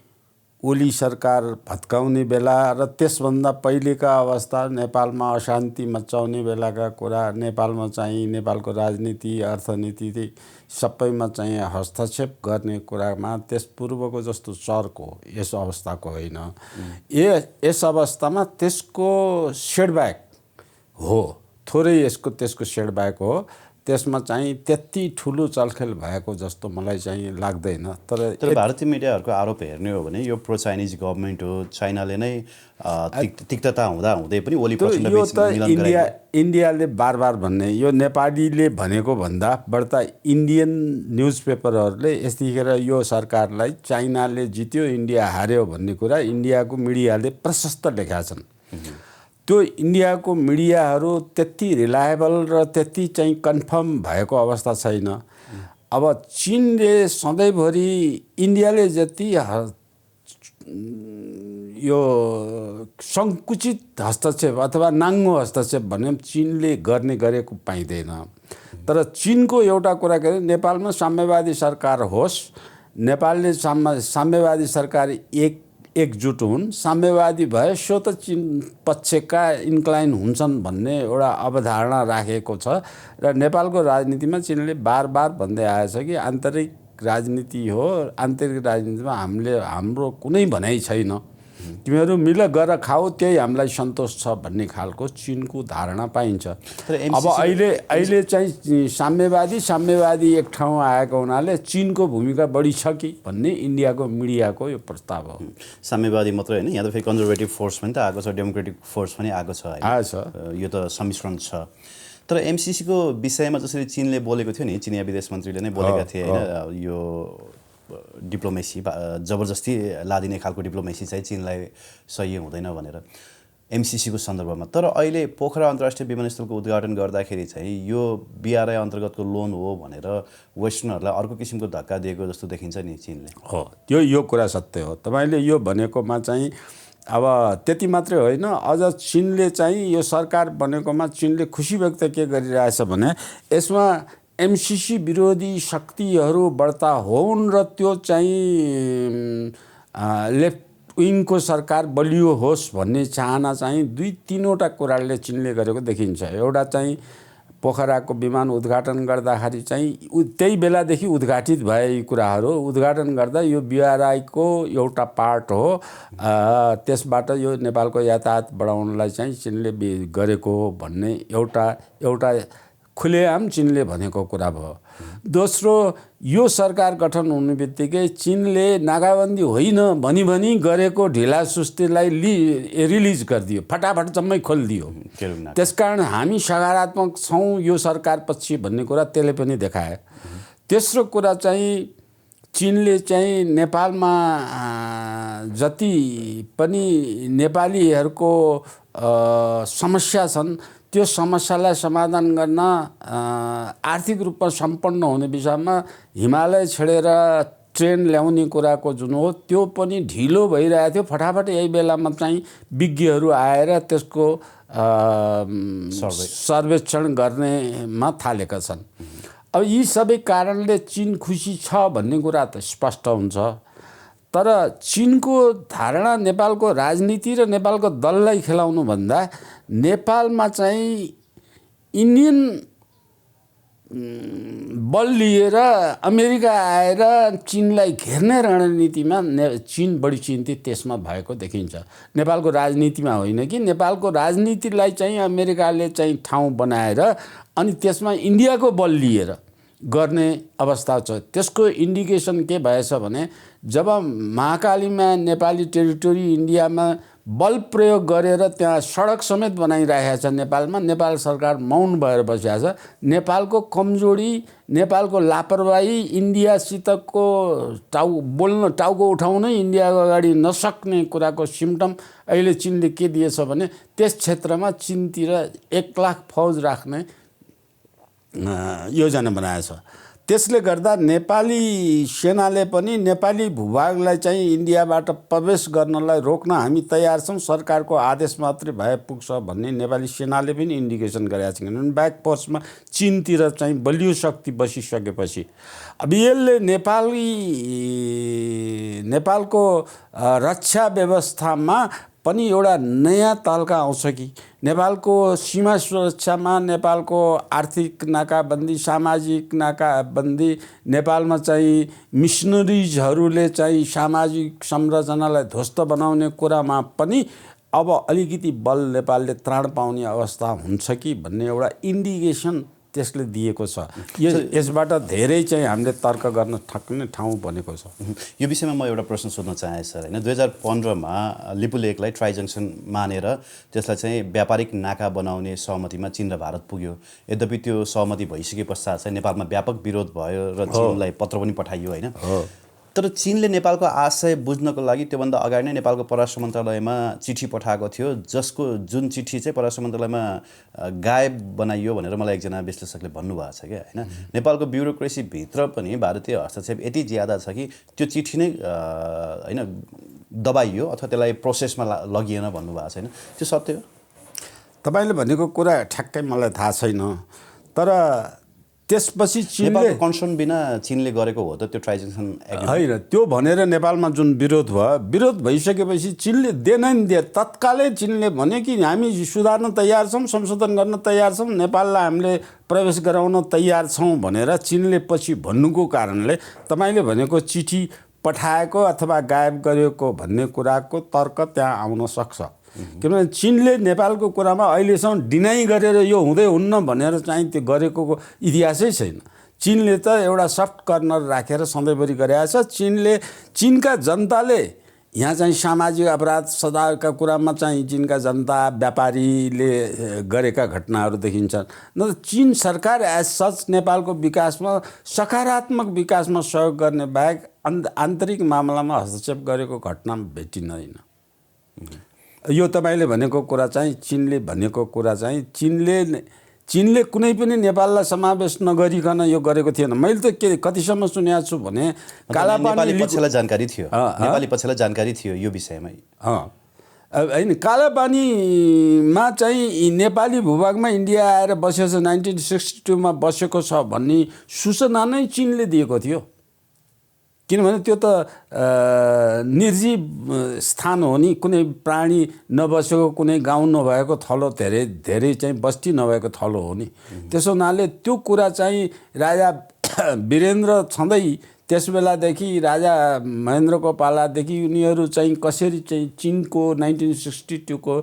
ओली सरकार भत्काउने बेला र त्यसभन्दा पहिलेका अवस्था नेपालमा अशान्ति मचाउने बेलाका कुरा, नेपालमा चाहिँ नेपालको राजनीति अर्थनीति सबैमा चाहिँ हस्तक्षेप गर्ने कुरामा त्यस पूर्वको जस्तो चर्को यस अवस्थाको होइन। यस अवस्थामा त्यसको सेडब्याक हो, थोरै त्यसको सेडब्याक हो। त्यसमा चाहिँ त्यति ठुलो चलखेल भएको जस्तो मलाई चाहिँ लाग्दैन।
तर भारतीय मिडियाहरूको आरोप हेर्ने हो भने यो प्रो चाइनिज गभर्मेन्ट हो, चाइनाले नै तिक्तता हुँदा हुँदै पनि ओली प्रचण्ड बीच मिलन गरायो।
इन्डियाले बार भन्ने, यो नेपालीले भनेको भन्दा बढ्ता इन्डियन न्युज पेपरहरूले यतिखेर यो सरकारलाई चाइनाले जित्यो इन्डिया हार्यो भन्ने कुरा इन्डियाको मिडियाले प्रशस्त लेखेका छन्। त्यो इन्डियाको मिडियाहरू त्यति रिलायबल र त्यति चाहिँ कन्फर्म भएको अवस्था छैन। अब चीनले सधैँभरि इन्डियाले जति यो सङ्कुचित हस्तक्षेप अथवा नाङ्गो हस्तक्षेप भने चीनले गरेको पाइँदैन। तर चीनको एउटा कुरा के अरे, नेपालमा साम्यवादी सरकार होस्, नेपालले साम्यवादी सरकार एकजुट हुन्, साम्यवादी भए सो त चीन पक्षका इन्क्लाइन हुन्छन् भन्ने एउटा अवधारणा राखेको छ। र नेपालको राजनीतिमा चीनले बार भन्दै आएछ कि आन्तरिक राजनीति हो, आन्तरिक राजनीतिमा हाम्रो कुनै भनाइ छैन, तिमीहरू मिल गर खाऊ त्यही हामीलाई सन्तोष छ भन्ने खालको चीनको धारणा पाइन्छ। अब अहिले चाहिँ साम्यवादी एक ठाउँ आएको हुनाले चीनको भूमिका बढी छ कि भन्ने इन्डियाको मिडियाको यो प्रस्ताव हो।
साम्यवादी मात्रै होइन, यहाँ त फेरि कन्जर्भेटिभ फोर्स पनि त आएको छ, डेमोक्रेटिक फोर्स पनि आएको छ, यो त सम्मिश्रण छ। तर एमसिसीको विषयमा जसरी चीनले बोलेको थियो नि, चिनिया विदेश मन्त्रीले नै बोलेका थिए होइन, यो डिप्लोमेसी जबरजस्ती लादिने खालको डिप्लोमेसी चाहिँ चीनलाई सही हुँदैन भनेर एमसिसीको सन्दर्भमा। तर अहिले पोखरा अन्तर्राष्ट्रिय विमानस्थलको उद्घाटन गर्दाखेरि चाहिँ यो बिआरआई अन्तर्गतको लोन हो भनेर वेस्टर्नहरूलाई अर्को किसिमको धक्का दिएको जस्तो देखिन्छ नि चीनले।
हो, यो कुरा सत्य हो। तपाईँले यो भनेकोमा चाहिँ अब त्यति मात्रै होइन, अझ चीनले चाहिँ यो सरकार बनेकोमा चीनले खुसी व्यक्त के गरिरहेछ भने यसमा एमसिसी विरोधी शक्तिहरू बढ्ता होउन् र त्यो चाहिँ लेफ्ट विङको सरकार बलियो होस् भन्ने चाहना चाहिँ 2-3वटा कुराले चीनले गरेको देखिन्छ। एउटा चाहिँ पोखराको विमान उद्घाटन गर्दाखेरि चाहिँ त्यही बेलादेखि उद्घाटित भए कुराहरू उद्घाटन गर्दा यो बिआरआईको एउटा पार्ट हो, त्यसबाट यो नेपालको यातायात बढाउनलाई चाहिँ चीनले गरेको हो भन्ने एउटा खुलेआम चीनले भनेको कुरा भयो। दोस्रो, यो सरकार गठन हुने बित्तिकै चीनले नाकाबन्दी होइन भनी गरेको ढिला सुस्तीलाई रिलिज गरिदियो, फटाफट जम्मै खोलिदियो। त्यसकारण हामी सकारात्मक छौँ यो सरकारपछि भन्ने कुरा त्यसले पनि देखाए। तेस्रो कुरा चाहिँ चीनले चाहिँ नेपालमा जति पनि नेपालीहरूको समस्या छन् त्यो समस्यालाई समाधान गर्न आर्थिक रूपमा सम्पन्न हुने विषयमा हिमालय छेडेर ट्रेन ल्याउने कुराको जुन हो त्यो पनि ढिलो भइरहेको थियो। फटाफट यही बेलामा चाहिँ विज्ञहरू आएर त्यसको सर्वेक्षण गर्नेमा थालेका छन्। अब यी सबै कारणले चीन खुसी छ भन्ने कुरा त स्पष्ट हुन्छ। तर चीनको धारणा नेपालको राजनीति र नेपालको दललाई खेलाउनु भन्दा नेपालमा चाहिँ इन्डियन बल लिएर अमेरिका आएर चीनलाई घेर्ने रणनीतिमा चीन बढी चिन्तित त्यसमा भएको देखिन्छ। नेपालको राजनीतिमा होइन कि नेपालको राजनीतिलाई चाहिँ अमेरिकाले चाहिँ ठाउँ बनाएर अनि त्यसमा इन्डियाको बल लिएर गर्ने अवस्था छ। त्यसको इन्डिकेसन के भएछ भने जब महाकालीमा नेपाली टेरिटोरी इन्डियामा बल प्रयोग गरेर त्यहाँ सडक समेत बनाइरहेको छ नेपालमा, नेपाल सरकार मौन भएर बसिरहेको छ। नेपालको कमजोरी, नेपालको लापरवाही, इन्डियासितको टाउको उठाउनै इन्डियाको अगाडि नसक्ने कुराको सिम्टम अहिले चीनले के दिएछ भने त्यस क्षेत्रमा चीनतिर 1 लाख फौज राख्ने योजना बनाएछ। त्यसले गर्दा नेपाली सेनाले पनि नेपाली भूभागलाई चाहिँ इन्डियाबाट प्रवेश गर्नलाई रोक्न हामी तयार छौँ, सरकारको आदेश मात्रै भए पुग्छ भन्ने नेपाली सेनाले पनि इन्डिकेसन गरेका छन्। किनभने ब्याक फोर्समा चीनतिर चाहिँ बलियो शक्ति बसिसकेपछि अब यसले नेपालको रक्षा व्यवस्थामा पनि एउटा नयाँ तल्का आउँछ कि नेपालको सीमा सुरक्षामा, नेपालको आर्थिक नाकाबन्दी, सामाजिक नाकाबन्दी, नेपालमा चाहिँ मिसनरिजहरूले चाहिँ सामाजिक संरचनालाई ध्वस्त बनाउने कुरामा पनि अब अलिकति बल नेपालले त्राण पाउने अवस्था हुन्छ कि भन्ने एउटा इन्डिकेसन त्यसले दिएको छ। यसबाट धेरै चाहिँ हामीले तर्क गर्न ठक्ने ठाउँ बनेको छ।
यो विषयमा म एउटा प्रश्न सोध्न चाहे सर हैन, 2015मा लिपु लेकलाई ट्राई जङ्सन मानेर त्यसलाई चाहिँ व्यापारिक नाका बनाउने सहमतिमा चीन र भारत पुग्यो। यद्यपि त्यो सहमति भइसके पश्चात चाहिँ नेपालमा व्यापक विरोध भयो र चीनलाई पत्र पनि पठाइयो हैन। तर चीनले नेपालको आशय बुझ्नको लागि त्योभन्दा अगाडि नै नेपालको परराष्ट्र मन्त्रालयमा चिठी पठाएको थियो, जुन चिठी चाहिँ परराष्ट्र मन्त्रालयमा गायब बनाइयो भनेर मलाई एकजना विश्लेषकले भन्नुभएको छ क्या हैन। नेपालको ब्युरोक्रेसी भित्र पनि भारतीय हस्तक्षेप यति ज्यादा छ कि त्यो चिठी नै हैन दबाइयो अथवा त्यसलाई प्रोसेसमा लगिएन भन्नुभएको छैन, त्यो सत्य हो?
तपाईले भनेको कुरा ठ्याक्कै मलाई थाहा छैन, तर त्यसपछि
नेपालको कन्सर्न बिना चीनले गरेको हो त त्यो ट्राइजन
होइन। त्यो भनेर नेपालमा जुन विरोध भयो, विरोध भइसकेपछि चीनले दिएन दिए तत्कालै चीनले भन्यो कि हामी सुधार्न तयार छौँ, संशोधन गर्न तयार छौँ, नेपाललाई हामीले प्रवेश गराउन तयार छौँ भनेर चीनले पछि भन्नुको कारणले तपाईँले भनेको चिठी पठाएको अथवा गायब गरेको भन्ने कुराको तर्क त्यहाँ आउन सक्छ। किनभने चीनले नेपालको कुरामा अहिलेसम्म डिनाइ गरेर यो हुँदै हुन्न भनेर चाहिँ त्यो गरेको इतिहासै छैन। चीनले त एउटा सफ्ट कर्नर राखेर सधैँभरि गरेको छ। चीनका जनताले यहाँ चाहिँ सामाजिक अपराध सदाका कुरामा चाहिँ चीनका जनता व्यापारीले गरेका घटनाहरू देखिन्छन्। न त चीन सरकार एज सच नेपालको विकासमा सकारात्मक विकासमा सहयोग गर्ने बाहेक आन्तरिक मामलामा हस्तक्षेप गरेको घटना भेटिँदैन। यो तपाईले भनेको कुरा चाहिँ चीनले भनेको कुरा चाहिँ चीनले कुनै पनि नेपाललाई समावेश नगरिकन यो गरेको थिएन। मैले त कतिसम्म सुनेको छु भने
नेपाली पक्षलाई जानकारी थियो, नेपाली पक्षलाई जानकारी थियो यो विषयमा।
होइन, कालापानीमा चाहिँ नेपाली भूभागमा इन्डिया आएर बसेको छ, 1962मा बसेको छ भन्ने सूचना नै चीनले दिएको थियो। किनभने त्यो त निर्जीव स्थान हो नि, कुनै प्राणी नबसेको, कुनै गाउँ नभएको थलो, धेरै चाहिँ बस्ती नभएको थलो हो नि। त्यसो हुनाले त्यो कुरा चाहिँ राजा वीरेन्द्र छँदै त्यस बेलादेखि राजा महेन्द्रको पालादेखि उनीहरू चाहिँ कसरी चाहिँ चीनको 1962को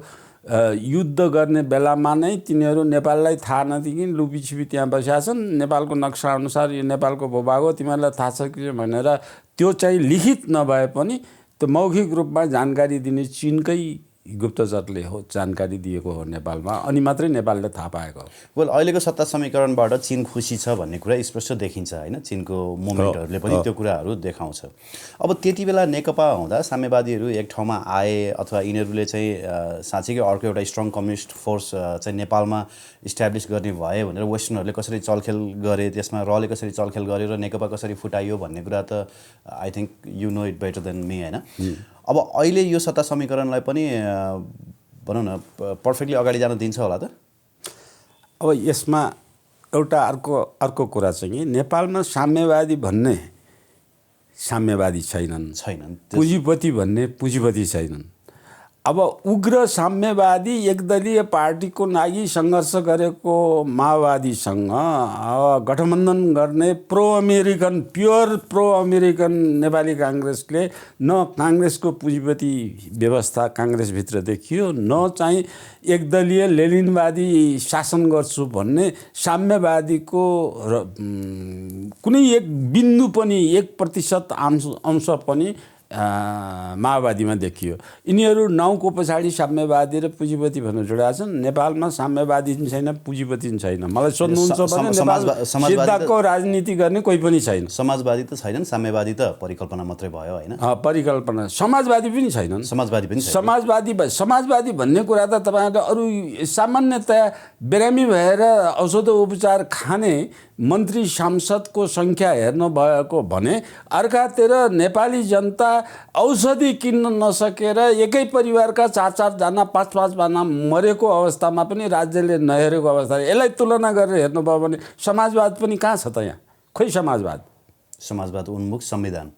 युद्ध गर्ने बेलामा नै तिनीहरू नेपाललाई थाहा नदिइकन लुपीछिपी त्यहाँ बसेका छन्। नेपालको नक्सा अनुसार यो नेपालको भूभाग हो, तिमीहरूलाई थाहा छ कि भनेर त्यो चाहिँ लिखित नभए पनि त्यो मौखिक रूपमा जानकारी दिने चीनकै गुप्तचरले हो जानकारी दिएको हो नेपालमा, अनि मात्रै नेपालले थाहा पाएको हो।
वेल, अहिलेको सत्ता समीकरणबाट चीन खुसी छ भन्ने कुरा स्पष्ट देखिन्छ हैन। चीनको मुभमेन्टहरूले पनि त्यो कुराहरू देखाउँछ। अब त्यति बेला नेकपा हुँदा साम्यवादीहरू एक ठाउँमा आए अथवा यिनीहरूले चाहिँ साँच्चीकै अर्को एउटा स्ट्रङ कम्युनिस्ट फोर्स चाहिँ नेपालमा इस्ट्याब्लिस गर्ने भयो भनेर वेस्टर्नहरूले कसरी चलखेल गरे, त्यसमा रले कसरी चलखेल गरे र नेकपा कसरी फुटाइयो भन्ने कुरा त I think you know it better than me हैन। अब अहिले यो सत्ता समीकरणलाई पनि भनौँ न पर्फेक्टली अगाडि जान दिन्छ होला त?
अब यसमा एउटा अर्को कुरा चाहिँ नेपालमा साम्यवादी भन्ने साम्यवादी छैनन्, पुँजीपति भन्ने पुँजीपति छैनन्। अब उग्र साम्यवादी एकदलीय पार्टीको लागि सङ्घर्ष गरेको माओवादीसँग गठबन्धन गर्ने pro American pure pro American Nepali काङ्ग्रेसले न काङ्ग्रेसको पुँजीपति व्यवस्था काङ्ग्रेसभित्र देखियो, न चाहिँ एकदलीय लेनिनवादी शासन गर्छु भन्ने साम्यवादीको कुनै एक बिन्दु पनि 1% अंश पनि माओवादीमा देखियो। यिनीहरू नाउँको पछाडि साम्यवादी र पुँजीपति भनेर जोडेका छन्। नेपालमा साम्यवादी पनि छैन, पुँजीपति पनि छैन। मलाई सोध्नुहुन्छ भने नेपाल सिद्धाको राजनीति गर्ने कोही पनि छैन।
समाजवादी त छैनन्, साम्यवादी त परिकल्पना मात्रै भयो होइन।
परिकल्पना। समाजवादी पनि छैनन्। समाजवादी भन्ने कुरा त तपाईँहरूले अरू सामान्यतया बिरामी भएर औषध उपचार खाने मन्त्री सांसदको सङ्ख्या हेर्नु भएको भने अर्कातिर नेपाली जनता औषधि किन्न नसकेर एकै परिवारका 4-4 जना 5-5 जना मरेको अवस्थामा पनि राज्यले नहेरेको अवस्था। यसलाई तुलना गरेर हेर्नुभयो भने समाजवाद पनि कहाँ छ त यहाँ? खोइ समाजवाद
उन्मुख संविधान।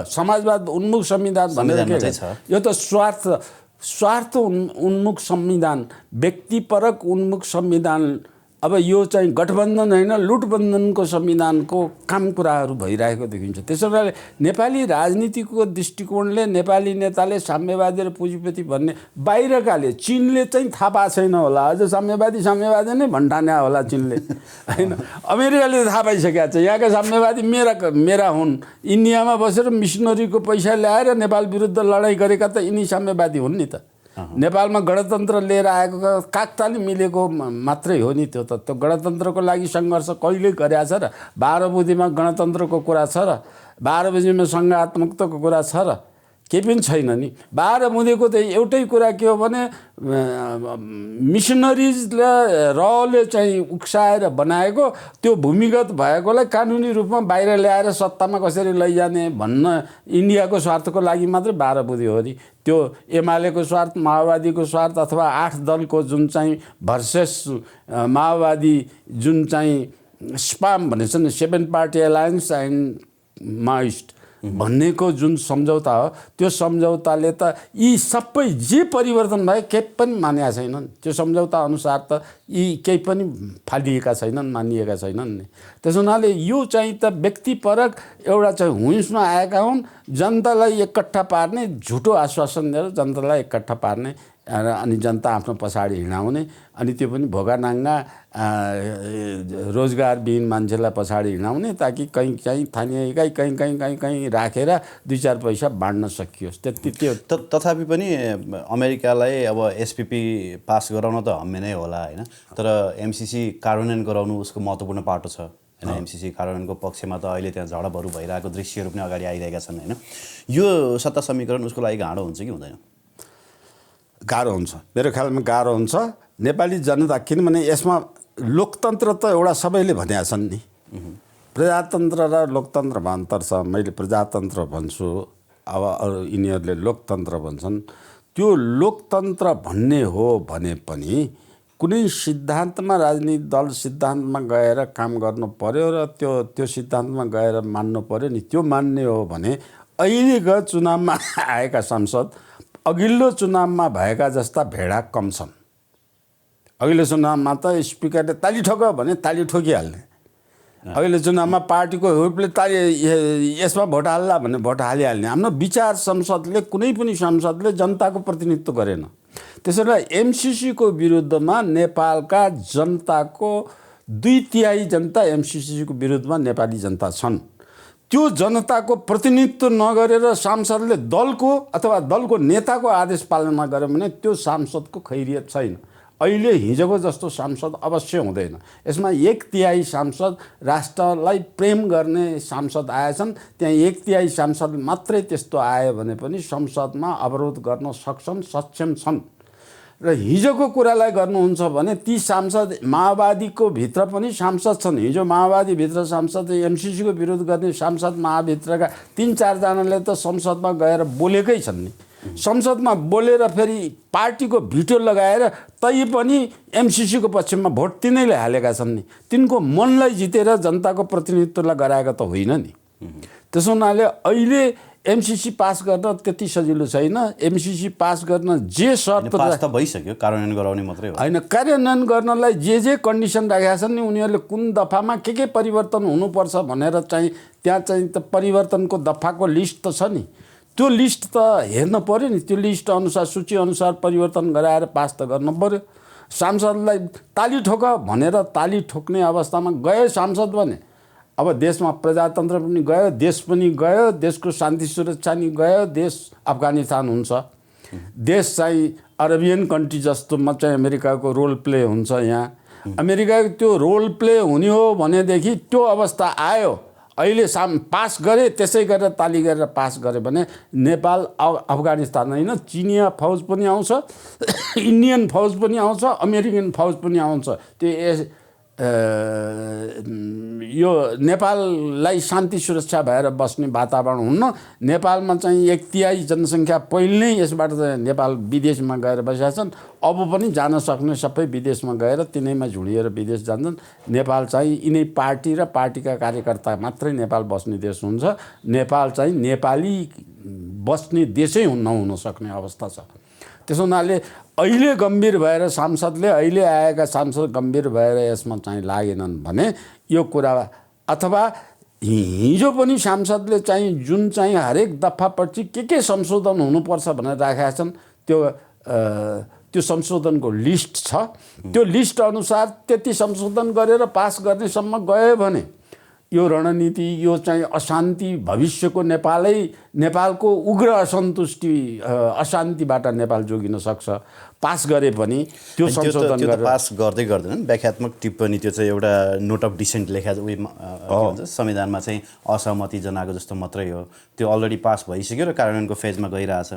समाजवाद उन्मुख संविधान भनेर के छ? यो त स्वार्थ उन्मुख संविधान, व्यक्तिपरक उन्मुख संविधान। अब यो चाहिँ गठबन्धन होइन, लुटबन्धनको संविधानको काम कुराहरू भइरहेको देखिन्छ। त्यसो भए नेपाली राजनीतिको दृष्टिकोणले नेपाली नेताले साम्यवादी र पुँजीपति भन्ने बाहिरकाले चिनले चाहिँ थाहा पाएको छैन होला, अझ साम्यवादी नै भन्ठान्या होला चिनले होइन। अमेरिकाले थाहा पाइसकेको छ यहाँका साम्यवादी मेरा हुन्। इन्डियामा बसेर मिसनरीको पैसा ल्याएर नेपाल विरुद्ध लडाइँ गरेका त यिनी साम्यवादी हुन् नि त। नेपालमा गणतन्त्र लिएर आएको काकताली मिलेको मात्रै हो नि। त्यो गणतन्त्रको लागि सङ्घर्ष कहिले गरेको छ र? 12 बुँदेमा गणतन्त्रको कुरा छ र? 12 बुँदेमा सङ्घात्मकताको कुरा छ र? केही पनि छैन नि। 12 बुँदेको त एउटै कुरा के हो भने मिसनरिजले रले चाहिँ उक्साएर बनाएको त्यो भूमिगत भएकोलाई कानुनी रूपमा बाहिर ल्याएर सत्तामा कसरी लैजाने भन्न इन्डियाको स्वार्थको लागि मात्रै 12 बुँदे हो नि। त्यो एमालेको स्वार्थ, माओवादीको स्वार्थ अथवा 8 दलको जुन चाहिँ भर्सेस माओवादी जुन चाहिँ स्पाम भनेको छ नि, 7 पार्टी एलायन्स एन्ड माओइस्ट भन्नेको जुन सम्झौता हो, त्यो सम्झौताले त यी सबै जे परिवर्तन भए केही पनि मानेका छैनन्। त्यो सम्झौता अनुसार त यी केही पनि फालिएका छैनन्, मानिएका छैनन् नि। त्यसो हुनाले यो चाहिँ त व्यक्तिपरक एउटा चाहिँ हुइसमा आएका हुन्। जनतालाई एकट्ठा पार्ने, झुटो आश्वासन दिएर जनतालाई एकट्ठा पार्ने अनि जनता आफ्नो पछाडि हिँडाउने, अनि त्यो पनि भोगानाङ्गा रोजगारविहीन मान्छेलाई पछाडि हिँडाउने, ताकि कहीँ स्थानीय इकाइ कहीँ राखेर 2-4 पैसा बाँड्न सकियोस्। त्यति त्यो
तथापि पनि अमेरिकालाई अब एसपिपी पास गराउन त हम्मे नै होला होइन, तर एमसिसी कार्यान्वयन गराउनु उसको महत्त्वपूर्ण पाटो छ होइन। एमसिसी कार्यान्वयनको पक्षमा त अहिले त्यहाँ झडपहरू भइरहेको दृश्यहरू पनि अगाडि आइरहेका छन् होइन। यो सत्ता समीकरण उसको लागि गाह्रो हुन्छ कि हुँदैन?
गाह्रो हुन्छ, मेरो ख्यालमा गाह्रो हुन्छ। नेपाली जनता, किनभने यसमा लोकतन्त्र त एउटा सबैले भनेका छन् नि। प्रजातन्त्र र लोकतन्त्रमा अन्तर छ। मैले प्रजातन्त्र भन्छु, अब अरू यिनीहरूले लोकतन्त्र भन्छन्। त्यो लोकतन्त्र भन्ने हो भने पनि कुनै सिद्धान्तमा राजनीतिक दल सिद्धान्तमा गएर काम गर्नु पर्यो र त्यो सिद्धान्तमा गएर मान्नु पर्यो नि। त्यो मान्ने हो भने अहिलेका चुनावमा आएका सांसद अघिल्लो चुनावमा भएका जस्ता भेडा कम छन्। अघिल्लो चुनावमा त स्पिकरले ताली ठोक भने ताली ठोकिहाल्ने। अघिल्लो चुनावमा पार्टीको हुइपले ताली यसमा भोट हाल्ला भने भोट हालिहाल्ने। हाम्रो विचार संसदले, कुनै पनि संसदले जनताको प्रतिनिधित्व गरेन। त्यसैले एमसिसीको विरुद्धमा नेपालका जनताको 2/3 जनता एमसिसीको विरुद्धमा नेपाली जनता छन्। त्यो जनताको प्रतिनिधित्व नगरेर सांसदले दलको अथवा दलको नेताको आदेश पालना गर्यो भने त्यो सांसदको खैरियत छैन। अहिले हिजोको जस्तो सांसद अवश्य हुँदैन। यसमा 1/3 सांसद राष्ट्रलाई प्रेम गर्ने सांसद आएछन्। त्यहाँ 1/3 सांसद मात्रै त्यस्तो आयो भने पनि संसदमा अवरोध गर्न सक्षम छन्। र हिजोको कुरालाई गर्नुहुन्छ भने ती सांसद माओवादीको भित्र पनि सांसद छन्। हिजो माओवादीभित्र सांसद, एमसिसीको विरोध गर्ने सांसद महाभित्रका 3-4 जनाले त संसदमा गएर बोलेकै छन् नि। संसदमा बोलेर फेरि पार्टीको भिटो लगाएर तै पनि एमसिसीको पक्षमा भोट तिनैले हालेका छन् नि। तिनको मनलाई जितेर जनताको प्रतिनिधित्वलाई गराएका त होइन नि। त्यसो हुनाले अहिले एमसिसी पास गर्न त्यति सजिलो छैन। एमसिसी पास गर्न जे शर्त
पास त भइसक्यो, कार्यान्वयन गराउने मात्रै हो
होइन। कार्यान्वयन गर्नलाई जे कन्डिसन राखेका छन् नि उनीहरूले कुन दफामा के परिवर्तन हुनुपर्छ भनेर चाहिँ त्यहाँ चाहिँ त परिवर्तनको दफाको लिस्ट त छ नि, त्यो लिस्ट त हेर्न पर्यो नि। त्यो लिस्ट अनुसार सूची अनुसार परिवर्तन गराएर पास त गर्न पर्यो। सांसदलाई ताली ठोक भनेर ताली ठोक्ने अवस्थामा गए सांसद भने अब देशमा प्रजातन्त्र पनि गयो, देश पनि गयो, देशको शान्ति सुरक्षा नि गयो, देश अफगानिस्तान हुन्छ। देश चाहिँ अरेबियन कन्ट्री जस्तोमा चाहिँ अमेरिकाको रोल प्ले हुन्छ। यहाँ अमेरिकाको त्यो रोल प्ले हुने हो भनेदेखि त्यो अवस्था आयो। अहिले पास गरे, त्यसै गरेर ताली गरेर पास गरे भने नेपाल अफगानिस्तान होइन, चिनिया फौज पनि आउँछ, इन्डियन फौज पनि आउँछ, अमेरिकन फौज पनि आउँछ। त्यो यो नेपाललाई शान्ति सुरक्षा भएर बस्ने वातावरण हुन्न। नेपालमा चाहिँ 1/3 जनसङ्ख्या पहिले नै यसबाट चाहिँ नेपाल विदेशमा गएर बसेका छन्। अब पनि जान सक्ने सबै विदेशमा गएर तिनैमा झुडिएर विदेश जान्छन्। नेपाल चाहिँ यिनै पार्टी र पार्टीका कार्यकर्ता मात्रै नेपाल बस्ने देश हुन्छ। नेपाल चाहिँ नेपाली बस्ने देशै नहुन सक्ने अवस्था छ। त्यसो हुनाले अहिले गम्भीर भएर सांसदले, अहिले आएका सांसद गम्भीर भएर यसमा चाहिँ लागेनन् भने यो कुरा, अथवा हिजो पनि सांसदले चाहिँ जुन चाहिँ हरेक दफापछि के संशोधन हुनुपर्छ भनेर राखेका छन् त्यो संशोधनको लिस्ट छ। त्यो लिस्ट अनुसार त्यति संशोधन गरेर पास गर्नेसम्म गयो भने यो रणनीति, यो चाहिँ अशान्ति भविष्यको नेपालको उग्र असन्तुष्टि अशान्तिबाट नेपाल जोगिन सक्छ। पास गरे पनि त्यो संशोधन गरेर
पास गर्दै गर्दैनन्। व्याख्यात्मक टिप्पणी त्यो चाहिँ एउटा नोट अफ डिसेन्ट लेखा उयो संविधानमा चाहिँ असहमति जनाएको जस्तो मात्रै हो। त्यो अलरेडी पास भइसक्यो र कार्यान्वयनको फेजमा गइरहेछ।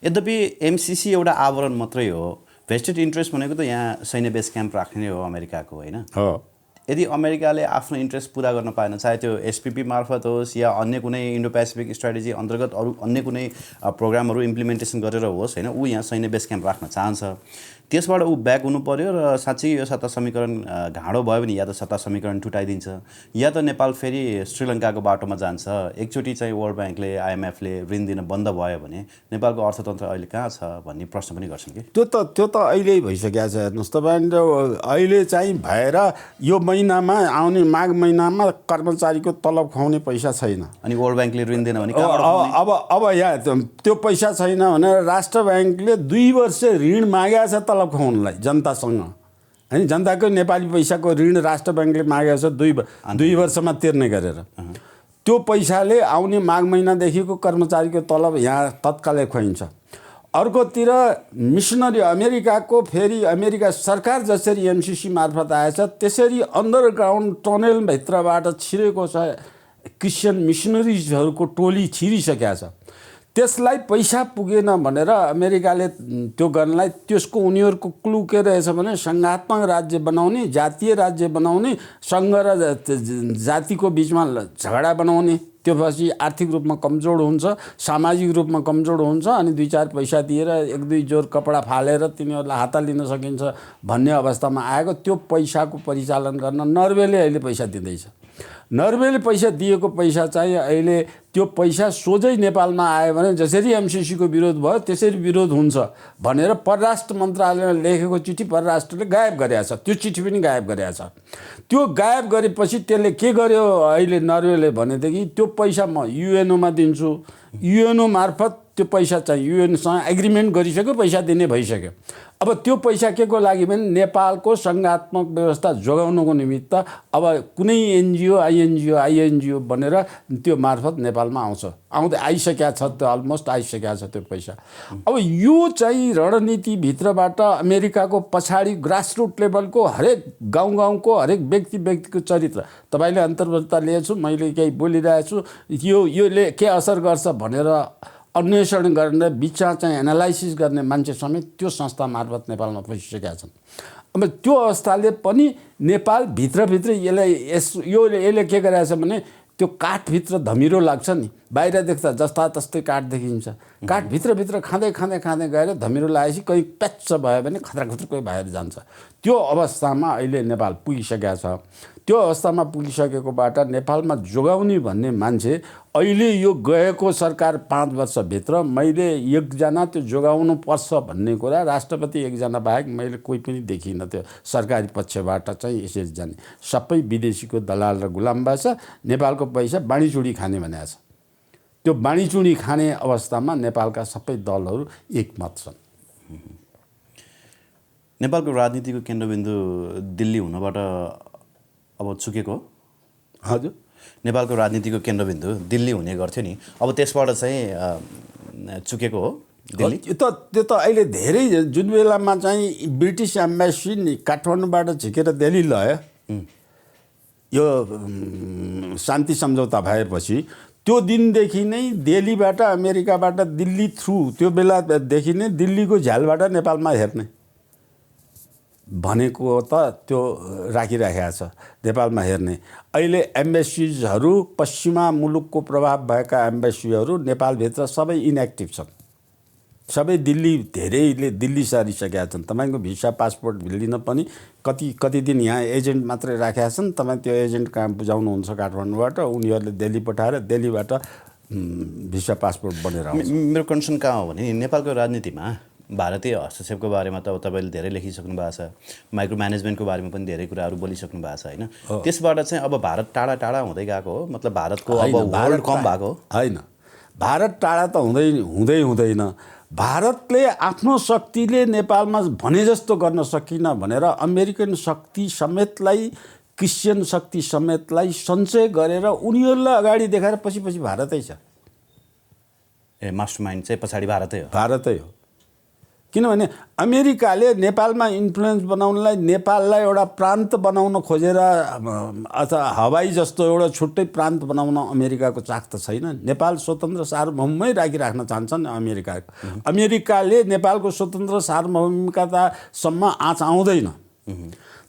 यद्यपि एमसिसी एउटा आवरण मात्रै हो। भेस्टेड इन्ट्रेस्ट भनेको त यहाँ सैन्य बेस क्याम्प राख्ने हो अमेरिकाको, होइन? यदि अमेरिकाले आफ्नो इन्ट्रेस्ट पुरा गर्न पाएन, चाहे त्यो एसपिपी मार्फत होस् या अन्य कुनै इन्डो पेसिफिक स्ट्राटेजी अन्तर्गत अरू अन्य कुनै प्रोग्रामहरू इम्प्लिमेन्टेसन गरेर होस्, होइन, ऊ यहाँ सैन्य बेस क्याम्प राख्न चाहन्छ, त्यसबाट ऊ ब्याक हुनु पर्यो। र साँच्चै यो सत्ता समीकरण घाँडो भयो भने या त सत्ता समीकरण टुटाइदिन्छ या त नेपाल फेरि श्रीलङ्काको बाटोमा जान्छ। एकचोटि चाहिँ वर्ल्ड ब्याङ्कले, आइएमएफले ऋण दिन बन्द भयो भने नेपालको अर्थतन्त्र अहिले कहाँ छ भन्ने प्रश्न पनि गर्छन् कि?
त्यो त अहिले भइसकेको छ। हेर्नुहोस् तपाईँले, अहिले चाहिँ भएर यो महिनामा, आउने माघ महिनामा कर्मचारीको तलब खुवाउने पैसा छैन।
अनि वर्ल्ड ब्याङ्कले ऋण दिएन भने
अब यहाँ त्यो पैसा छैन भनेर राष्ट्र ब्याङ्कले 2 वर्ष ऋण मागेको छ तलब खुवाउनलाई जनतासँग, होइन? जनताको नेपाली पैसाको ऋण राष्ट्र ब्याङ्कले मागेको छ 2 वर्षमा तिर्ने गरेर। त्यो पैसाले आउने माघ महिनादेखिको कर्मचारीको तलब यहाँ तत्कालै खुवाइन्छ। अर्कोतिर मिसनरी अमेरिकाको, फेरि अमेरिका सरकार जसरी एमसिसी मार्फत आएछ त्यसरी अन्डरग्राउन्ड टनलभित्रबाट छिरेको छ क्रिस्चियन मिसनरिजहरूको टोली छिरिसकेका छ। त्यसलाई पैसा पुगेन भनेर अमेरिकाले त्यो गर्नलाई त्यसको उनीहरूको क्लु के रहेछ भने सङ्घात्मक राज्य बनाउने, जातीय राज्य बनाउने, सङ्घ र जातिको बिचमा झगडा बनाउने। त्यो पछि आर्थिक रूपमा कमजोर हुन्छ, सामाजिक रूपमा कमजोर हुन्छ, अनि 2-4 पैसा दिएर 1-2 जोर कपडा फालेर तिनीहरूलाई हात लिन सकिन्छ भन्ने अवस्थामा आएको। त्यो पैसाको परिचालन गर्न नर्वेले अहिले पैसा दिँदैछ। नर्वेले पैसा दिएको पैसा चाहिँ अहिले त्यो पैसा सोझै नेपालमा आयो भने जसरी एमसिसीको विरोध भयो त्यसरी विरोध हुन्छ भनेर परराष्ट्र मन्त्रालयले लेखेको चिठी परराष्ट्रले गायब गरेको छ। त्यो चिठी पनि गायब गरेको छ। त्यो गायब गरेपछि त्यसले के गर्यो अहिले नर्वेले भनेदेखि त्यो पैसा म युएनओमा दिन्छु, युएनओ मार्फत त्यो पैसा चाहिँ युएनसँग एग्रिमेन्ट गरिसक्यो, पैसा दिने भइसक्यो। अब त्यो पैसा के को लागि भने नेपालको सङ्घात्मक व्यवस्था जोगाउनको निमित्त अब कुनै एनजिओ आइएनजिओ बनेर त्यो मार्फत नेपालमा आउँदै आइसकेको छ। त्यो अलमोस्ट आइसकेको छ त्यो पैसा। अब यो चाहिँ रणनीतिभित्रबाट अमेरिकाको पछाडि ग्रासरुट लेभलको हरेक गाउँको हरेक व्यक्तिको चरित्र तपाईँले अन्तर्वार्ता लिएछु, मैले केही बोलिरहेको छु, योले के असर गर्छ भनेर अन्वेषण गर्ने, बिचमा चाहिँ एनालाइसिस गर्ने मान्छे समेत त्यो संस्था मार्फत नेपालमा पसिसकेका छन्। अब त्यो अवस्थाले पनि नेपाल भित्रभित्र यसले के गरेछ भने त्यो काठभित्र धमिरो लाग्छ नि, बाहिर देख्दा जस्ता तस्तै काठ देखिन्छ। काठ भित्रभित्र खाँदै गएर धमिरो लागेपछि कहीँ प्याच्च भयो भने खतरा कोही बाहिर जान्छ। त्यो अवस्थामा अहिले नेपाल पुगिसकेको छ। त्यो अवस्थामा पुगिसकेकोबाट नेपालमा जोगाउने भन्ने मान्छे अहिले यो गएको सरकार 5 वर्षभित्र मैले एकजना त्यो जोगाउनु पर्छ भन्ने कुरा राष्ट्रपति एकजना बाहेक मैले कोही पनि देखिनँ। त्यो सरकारी पक्षबाट चाहिँ यसरी जाने सबै विदेशीको दलाल र गुलामबाज छ। नेपालको पैसा बाँडीचुँडी खाने भनेको छ। त्यो बाँडीचुँडी खाने अवस्थामा नेपालका सबै दलहरू एकमत छन्।
नेपालको राजनीतिको केन्द्रबिन्दु दिल्ली हुनबाट अब चुकेको?
हजुर,
नेपालको राजनीतिको केन्द्रबिन्दु दिल्ली हुने गर्थ्यो नि, अब त्यसबाट चाहिँ चुकेको हो दिल्ली?
त्यो त अहिले धेरै जुन बेलामा चाहिँ ब्रिटिस एम्बेसी काठमाडौँबाट झिकेर दिल्ली लयो, यो शान्ति सम्झौता भएपछि त्यो दिनदेखि नै दिल्लीबाट अमेरिकाबाट दिल्ली थ्रु त्यो बेलादेखि नै दिल्लीको झ्यालबाट नेपालमा हेर्ने भनेको त त्यो राखिराखेको छ नेपालमा हेर्ने। अहिले एम्बेसीजहरू पश्चिमा मुलुकको प्रभाव भएका एम्बेसीहरू नेपालभित्र सबै इनएक्टिभ छन्। सबै दिल्ली, धेरैले दिल्ली सारिसकेका छन्। तपाईँको भिसा पासपोर्ट लिन पनि कति दिन यहाँ एजेन्ट मात्रै राखेका छन्। तपाईँ त्यो एजेन्ट कहाँ बुझाउनुहुन्छ काठमाडौँबाट, उनीहरूले दिल्ली पठाएर दिल्लीबाट भिसा पासपोर्ट बनेर आउँछ।
मेरो कन्सर्न कहाँ हो भने नेपालको राजनीतिमा भारतीय हस्तक्षेपको बारेमा त तपाईँले धेरै लेखिसक्नु भएको छ, माइक्रो म्यानेजमेन्टको बारेमा पनि धेरै कुराहरू बोलिसक्नु भएको छ होइन? त्यसबाट चाहिँ अब भारत टाढा टाढा हुँदै गएको हो, मतलब भारतको अब होल्ड कम भएको
होइन। भारत टाढा त हुँदैन। भारतले आफ्नो शक्तिले नेपालमा भने जस्तो गर्न सकिन भनेर अमेरिकन शक्ति समेतलाई, क्रिस्चियन शक्ति समेतलाई सञ्चय गरेर उनीहरूलाई अगाडि देखाएर पछि भारतै छ।
मास्टर माइन्ड चाहिँ पछाडि
भारतै हो। किनभने अमेरिकाले नेपालमा इन्फ्लुएन्स बनाउनलाई, नेपाललाई एउटा प्रान्त बनाउन खोजेर अथवा हवाई जस्तो एउटा छुट्टै प्रान्त बनाउन अमेरिकाको चाख त छैन। नेपाल स्वतन्त्र सार्वभौमै राखिराख्न चाहन्छन् अमेरिकाले नेपालको स्वतन्त्र सार्वभौमिकतासम्म आँच आउँदैन।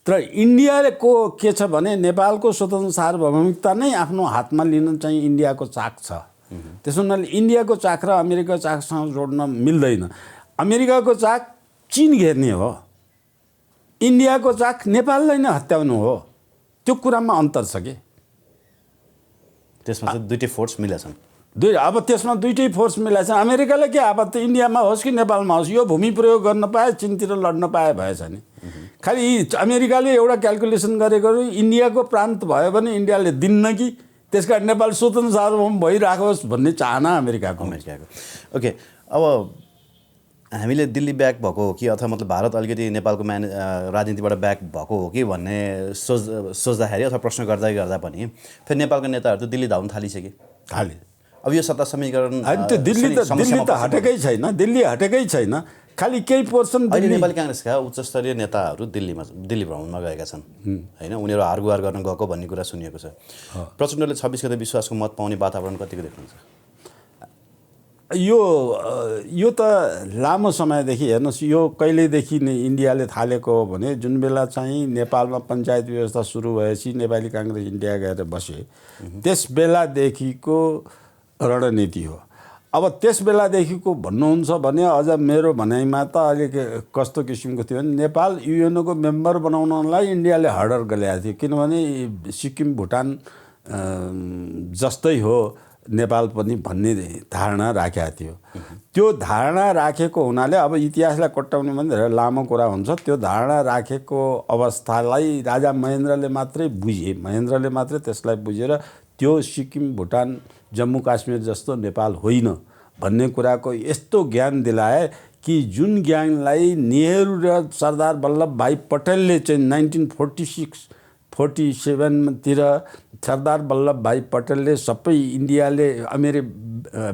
तर इन्डियाको के छ भने नेपालको स्वतन्त्र सार्वभौमिकता नै आफ्नो हातमा लिन चाहिँ इन्डियाको चाख छ। त्यसो हुनाले इन्डियाको चाख र अमेरिकाको चाखसँग जोड्न मिल्दैन। अमेरिकाको चाख चीन घेर्ने हो, इन्डियाको चाख नेपाललाई नै हत्याउनु हो। त्यो कुरामा अन्तर छ कि
त्यसमा चाहिँ दुईटै फोर्स मिलेछन्।
अब त्यसमा दुईटै फोर्स मिलाएको छ। अमेरिकाले के आपत्ति, इन्डियामा होस् कि नेपालमा होस्, यो भूमि प्रयोग गर्न पाए, चीनतिर लड्न पाए भएछ नि। खालि अमेरिकाले एउटा क्यालकुलेसन गरेको, इन्डियाको प्रान्त भयो भने इन्डियाले दिन्न कि, त्यसकारण नेपाल स्वतन्त्र सार्वभौम भइराखोस् भन्ने चाहना अमेरिकाको।
ओके, अब हामीले दिल्ली ब्याक भएको हो कि अथवा मतलब भारत अलिकति नेपालको राजनीतिबाट ब्याक भएको हो कि भन्ने सोच्दाखेरि अथवा प्रश्न गर्दा पनि फेरि नेपालका नेताहरू त दिल्ली धाउन थालिसके। अब यो सत्ता समीकरण
त्यो दिल्ली त हटेकै छैन, दिल्ली हटेकै छैन। खालि केही पोर्सन
अहिले नेपाली काङ्ग्रेसका उच्च स्तरीय नेताहरू दिल्ली भ्रमणमा गएका छन् होइन? उनीहरू हारगुहार गर्न गएको भन्ने कुरा सुनिएको छ। प्रचण्डले 26 गते विश्वासको मत पाउने वातावरण कतिको देख्नुहुन्छ?
यो त लामो समयदेखि हेर्नुहोस्, यो कहिलेदेखि नै इन्डियाले थालेको हो भने जुन बेला चाहिँ नेपालमा पञ्चायत व्यवस्था सुरु भएपछि नेपाली काङ्ग्रेस इन्डिया गएर बसे, त्यस बेलादेखिको रणनीति हो। अब त्यस बेलादेखिको भन्नुहुन्छ भने अझ मेरो भनाइमा त अलिक कस्तो किसिमको थियो भने नेपाल युएनको मेम्बर बनाउनलाई इन्डियाले हर्डर गरेको थियो। किनभने सिक्किम भुटान जस्तै हो नेपाल पनि भन्ने धारणा राखेको थियो। त्यो धारणा राखेको हुनाले अब इतिहासलाई कोट्याउने भने धेरै लामो कुरा हुन्छ। त्यो धारणा राखेको अवस्थालाई राजा महेन्द्रले मात्रै बुझे, महेन्द्रले मात्रै त्यसलाई बुझेर त्यो सिक्किम भुटान जम्मू काश्मीर जस्तो नेपाल होइन भन्ने कुराको यस्तो ज्ञान दिलाए कि जुन ज्ञानलाई नेहरू र सरदार वल्लभ भाइ पटेलले चाहिँ 1946-47तिर सरदार वल्लभ भाइ पटेलले सबै इन्डियाले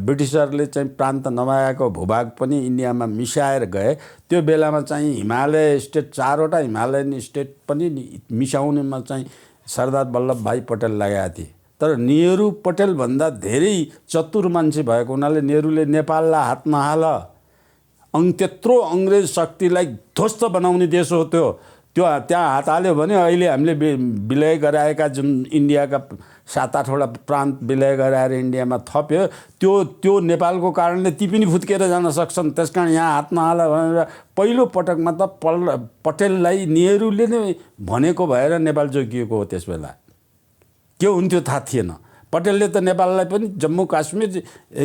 ब्रिटिसरले चाहिँ प्रान्त नभएको भूभाग पनि इन्डियामा मिसाएर गए। त्यो बेलामा चाहिँ हिमालय स्टेट 4वटा हिमालयन स्टेट पनि मिसाउनेमा चाहिँ सरदार वल्लभ भाइ पटेल लागेका थिए। तर नेहरू पटेलभन्दा धेरै चतुर मान्छे भएको हुनाले नेहरूले नेपाललाई हातमा हाल, त्यत्रो अङ्ग्रेज शक्तिलाई ध्वस्त बनाउने देश हो त्यो, त्यो त्यहाँ हात हाल्यो भने अहिले हामीले विलय गराएका जुन इन्डियाका 7-8वटा प्रान्त विलय गराएर इन्डियामा थप्यो त्यो नेपालको कारणले ती पनि फुत्केर जान सक्छन्। त्यसकारण यहाँ हात नहाल भनेर पहिलो पटकमा त पटेललाई नेहरूले नै भनेको भएर नेपाल जोगिएको हो। त्यस बेला के हुन्थ्यो थाहा थिएन। पटेलले त नेपाललाई पनि जम्मू काश्मीर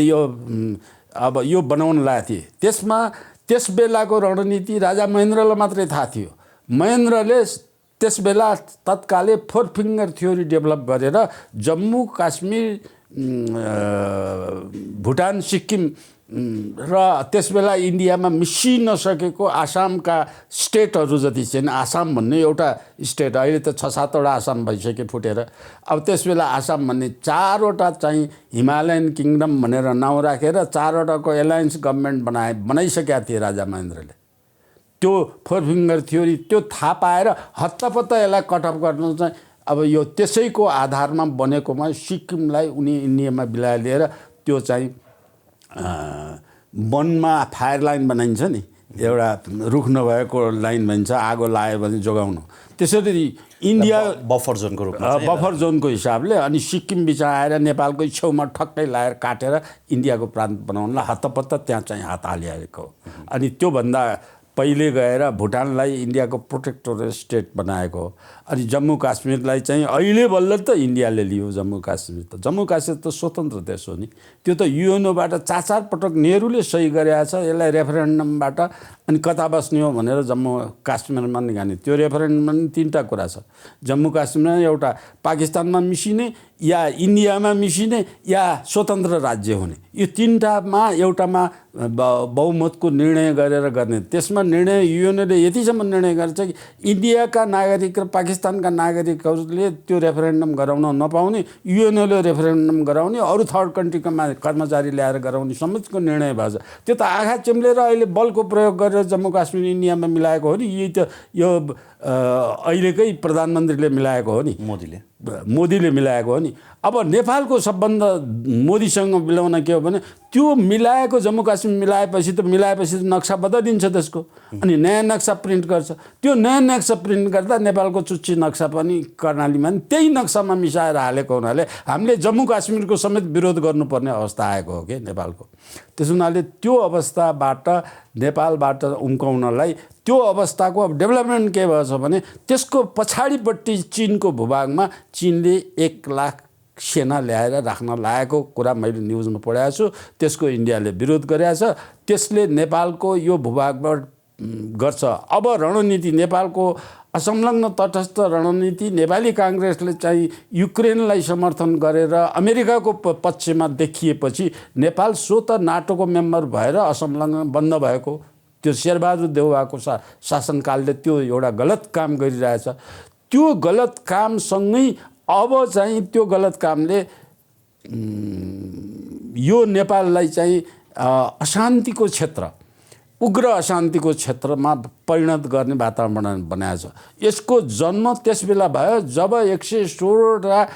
यो बनाउन लागेको थिए। त्यसमा त्यस बेलाको रणनीति राजा महेन्द्रलाई मात्रै थाहा थियो। महेन्द्रले त्यस बेला तत्कालै 4 फिङ्गर थ्योरी डेभलप गरेर जम्मू काश्मीर भुटान सिक्किम र त्यस बेला इन्डियामा मिसिन नसकेको आसामका स्टेटहरू जति छन्। आसाम भन्ने एउटा स्टेट अहिले त 6-7वटा आसाम भइसक्यो फुटेर। अब त्यस बेला आसाम भन्ने 4वटा चाहिँ हिमालयन किङडम भनेर नाउँ राखेर 4वटाको एलायन्स गभर्मेन्ट बनाइसकेका थिए राजा महेन्द्रले। त्यो 4 फिङ्गर थ्योरी त्यो थाहा पाएर हत्तपत्त यसलाई कटअप गर्नु चाहिँ अब यो त्यसैको आधारमा बनेकोमा सिक्किमलाई उनी इन्डियामा बिलाएर लिएर त्यो चाहिँ वनमा फायर लाइन बनाइन्छ नि, एउटा रुख नभएको लाइन भनिन्छ, आगो लाग्यो भने जोगाउनु। त्यसरी इन्डिया
बफर जोनको रूपमा
बफर जोनको हिसाबले अनि सिक्किम बिचमा आएर नेपालकै छेउमा ठक्कै लाएर काटेर इन्डियाको प्रान्त बनाउनलाई हत्तपत्त त्यहाँ चाहिँ हात हालिहालेको हो। अनि त्योभन्दा पहिले गएर भुटानलाई इन्डियाको प्रोटेक्टोरेट स्टेट बनाएको हो। अनि जम्मू काश्मीरलाई चाहिँ अहिले बल्ल त इन्डियाले लियो। जम्मू काश्मीर त स्वतन्त्र देश हो नि। त्यो त युएनओबाट 4 पटक नेहरूले सही गरेको छ। यसलाई रेफरेन्डमबाट अनि कता बस्ने हो भनेर जम्मू काश्मीरमा निकाल्ने। त्यो रेफरेन्डममा 3टा कुरा छ। जम्मू काश्मीरमा एउटा पाकिस्तानमा मिसिने या इन्डियामा मिसिने या स्वतन्त्र राज्य हुने। यो 3टामा एउटामा बहुमतको निर्णय गरेर गर्ने। त्यसमा निर्णय युएनओले यतिसम्म निर्णय गर्छ कि इन्डियाका नागरिक र पाकिस्तानका नागरिकहरूले त्यो रेफरेन्डम गराउन नपाउने, युएनओले रेफरेन्डम गराउने, अरू थर्ड कन्ट्रीका कर्मचारी ल्याएर गराउने समेतको निर्णय भएछ। त्यो त आँखा चिम्लेर अहिले बलको प्रयोग गरेर जम्मू काश्मीर इन्डियामा मिलाएको हो नि। यही त यो अहिलेकै प्रधानमन्त्रीले मिलाएको हो नि, मोदीले मिलाएको हो नि। अब नेपालको सबभन्दा मोदीसँग मिलाउन के हो भने त्यो मिलाएको जम्मू काश्मीर मिलाएपछि त नक्सा बदलिन्छ त्यसको। अनि नयाँ नक्सा प्रिन्ट गर्छ। त्यो नयाँ नक्सा प्रिन्ट गर्दा नेपालको चुच्ची नक्सा पनि कर्णालीमा त्यही नक्सामा मिसाएर हालेको हुनाले हामीले जम्मू काश्मीरको समेत विरोध गर्नुपर्ने अवस्था आएको हो कि नेपालको। त्यस हुनाले त्यो अवस्थाबाट नेपालबाट उम्काउनलाई त्यो अवस्थाको अब डेभलपमेन्ट के भएछ भने त्यसको पछाडिपट्टि चीनको भूभागमा चीनले 1 लाख सेना ल्याएर राख्न लागेको कुरा मैले न्युजमा पढाएको छु। त्यसको इन्डियाले विरोध गरेको छ। त्यसले नेपालको यो भूभागबाट गर्छ। अब रणनीति नेपालको असंलग्न तटस्थ रणनीति नेपाली काङ्ग्रेसले चाहिँ युक्रेनलाई समर्थन गरेर अमेरिकाको पक्षमा देखिएपछि नेपाल स्वतः नाटोको मेम्बर भएर असंलग्न बन्द भएको। त्यो शेरबहादुर देउवाको शासनकालले त्यो एउटा गलत काम गरिरहेछ। त्यो गलत कामसँगै अब चाहिँ त्यो गलत कामले यो नेपाललाई चाहिँ अशान्तिको क्षेत्र, उग्र अशान्तिको क्षेत्रमा परिणत गर्ने वातावरण बनाएको छ। यसको जन्म त्यस बेला भयो जब 116वटा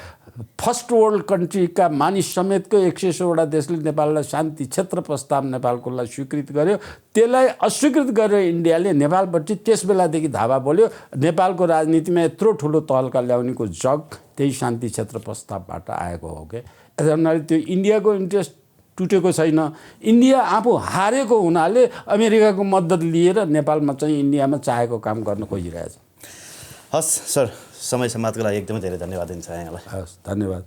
फर्स्ट वर्ल्ड कन्ट्रीका मानिस समेतको 116वटा देशले नेपाललाई शान्ति क्षेत्र प्रस्ताव नेपालको लागि स्वीकृत गर्यो। त्यसलाई अस्वीकृत गरेर इन्डियाले नेपालपट्टि त्यस बेलादेखि धावा बोल्यो। नेपालको राजनीतिमा यत्रो ठुलो तहल्का ल्याउनेको जग त्यही शान्ति क्षेत्र प्रस्तावबाट आएको हो के। यसले त्यो इन्डियाको इन्ट्रेस्ट टुटेको छैन। इन्डिया आफू हारेको हुनाले अमेरिकाको मद्दत लिएर नेपालमा चाहिँ इन्डियामा चाहेको काम गर्न खोजिरहेछ।
हस् सर, समय समाजको लागि एकदमै धेरै धन्यवाद दिन्छ यहाँलाई।
हस्, धन्यवाद।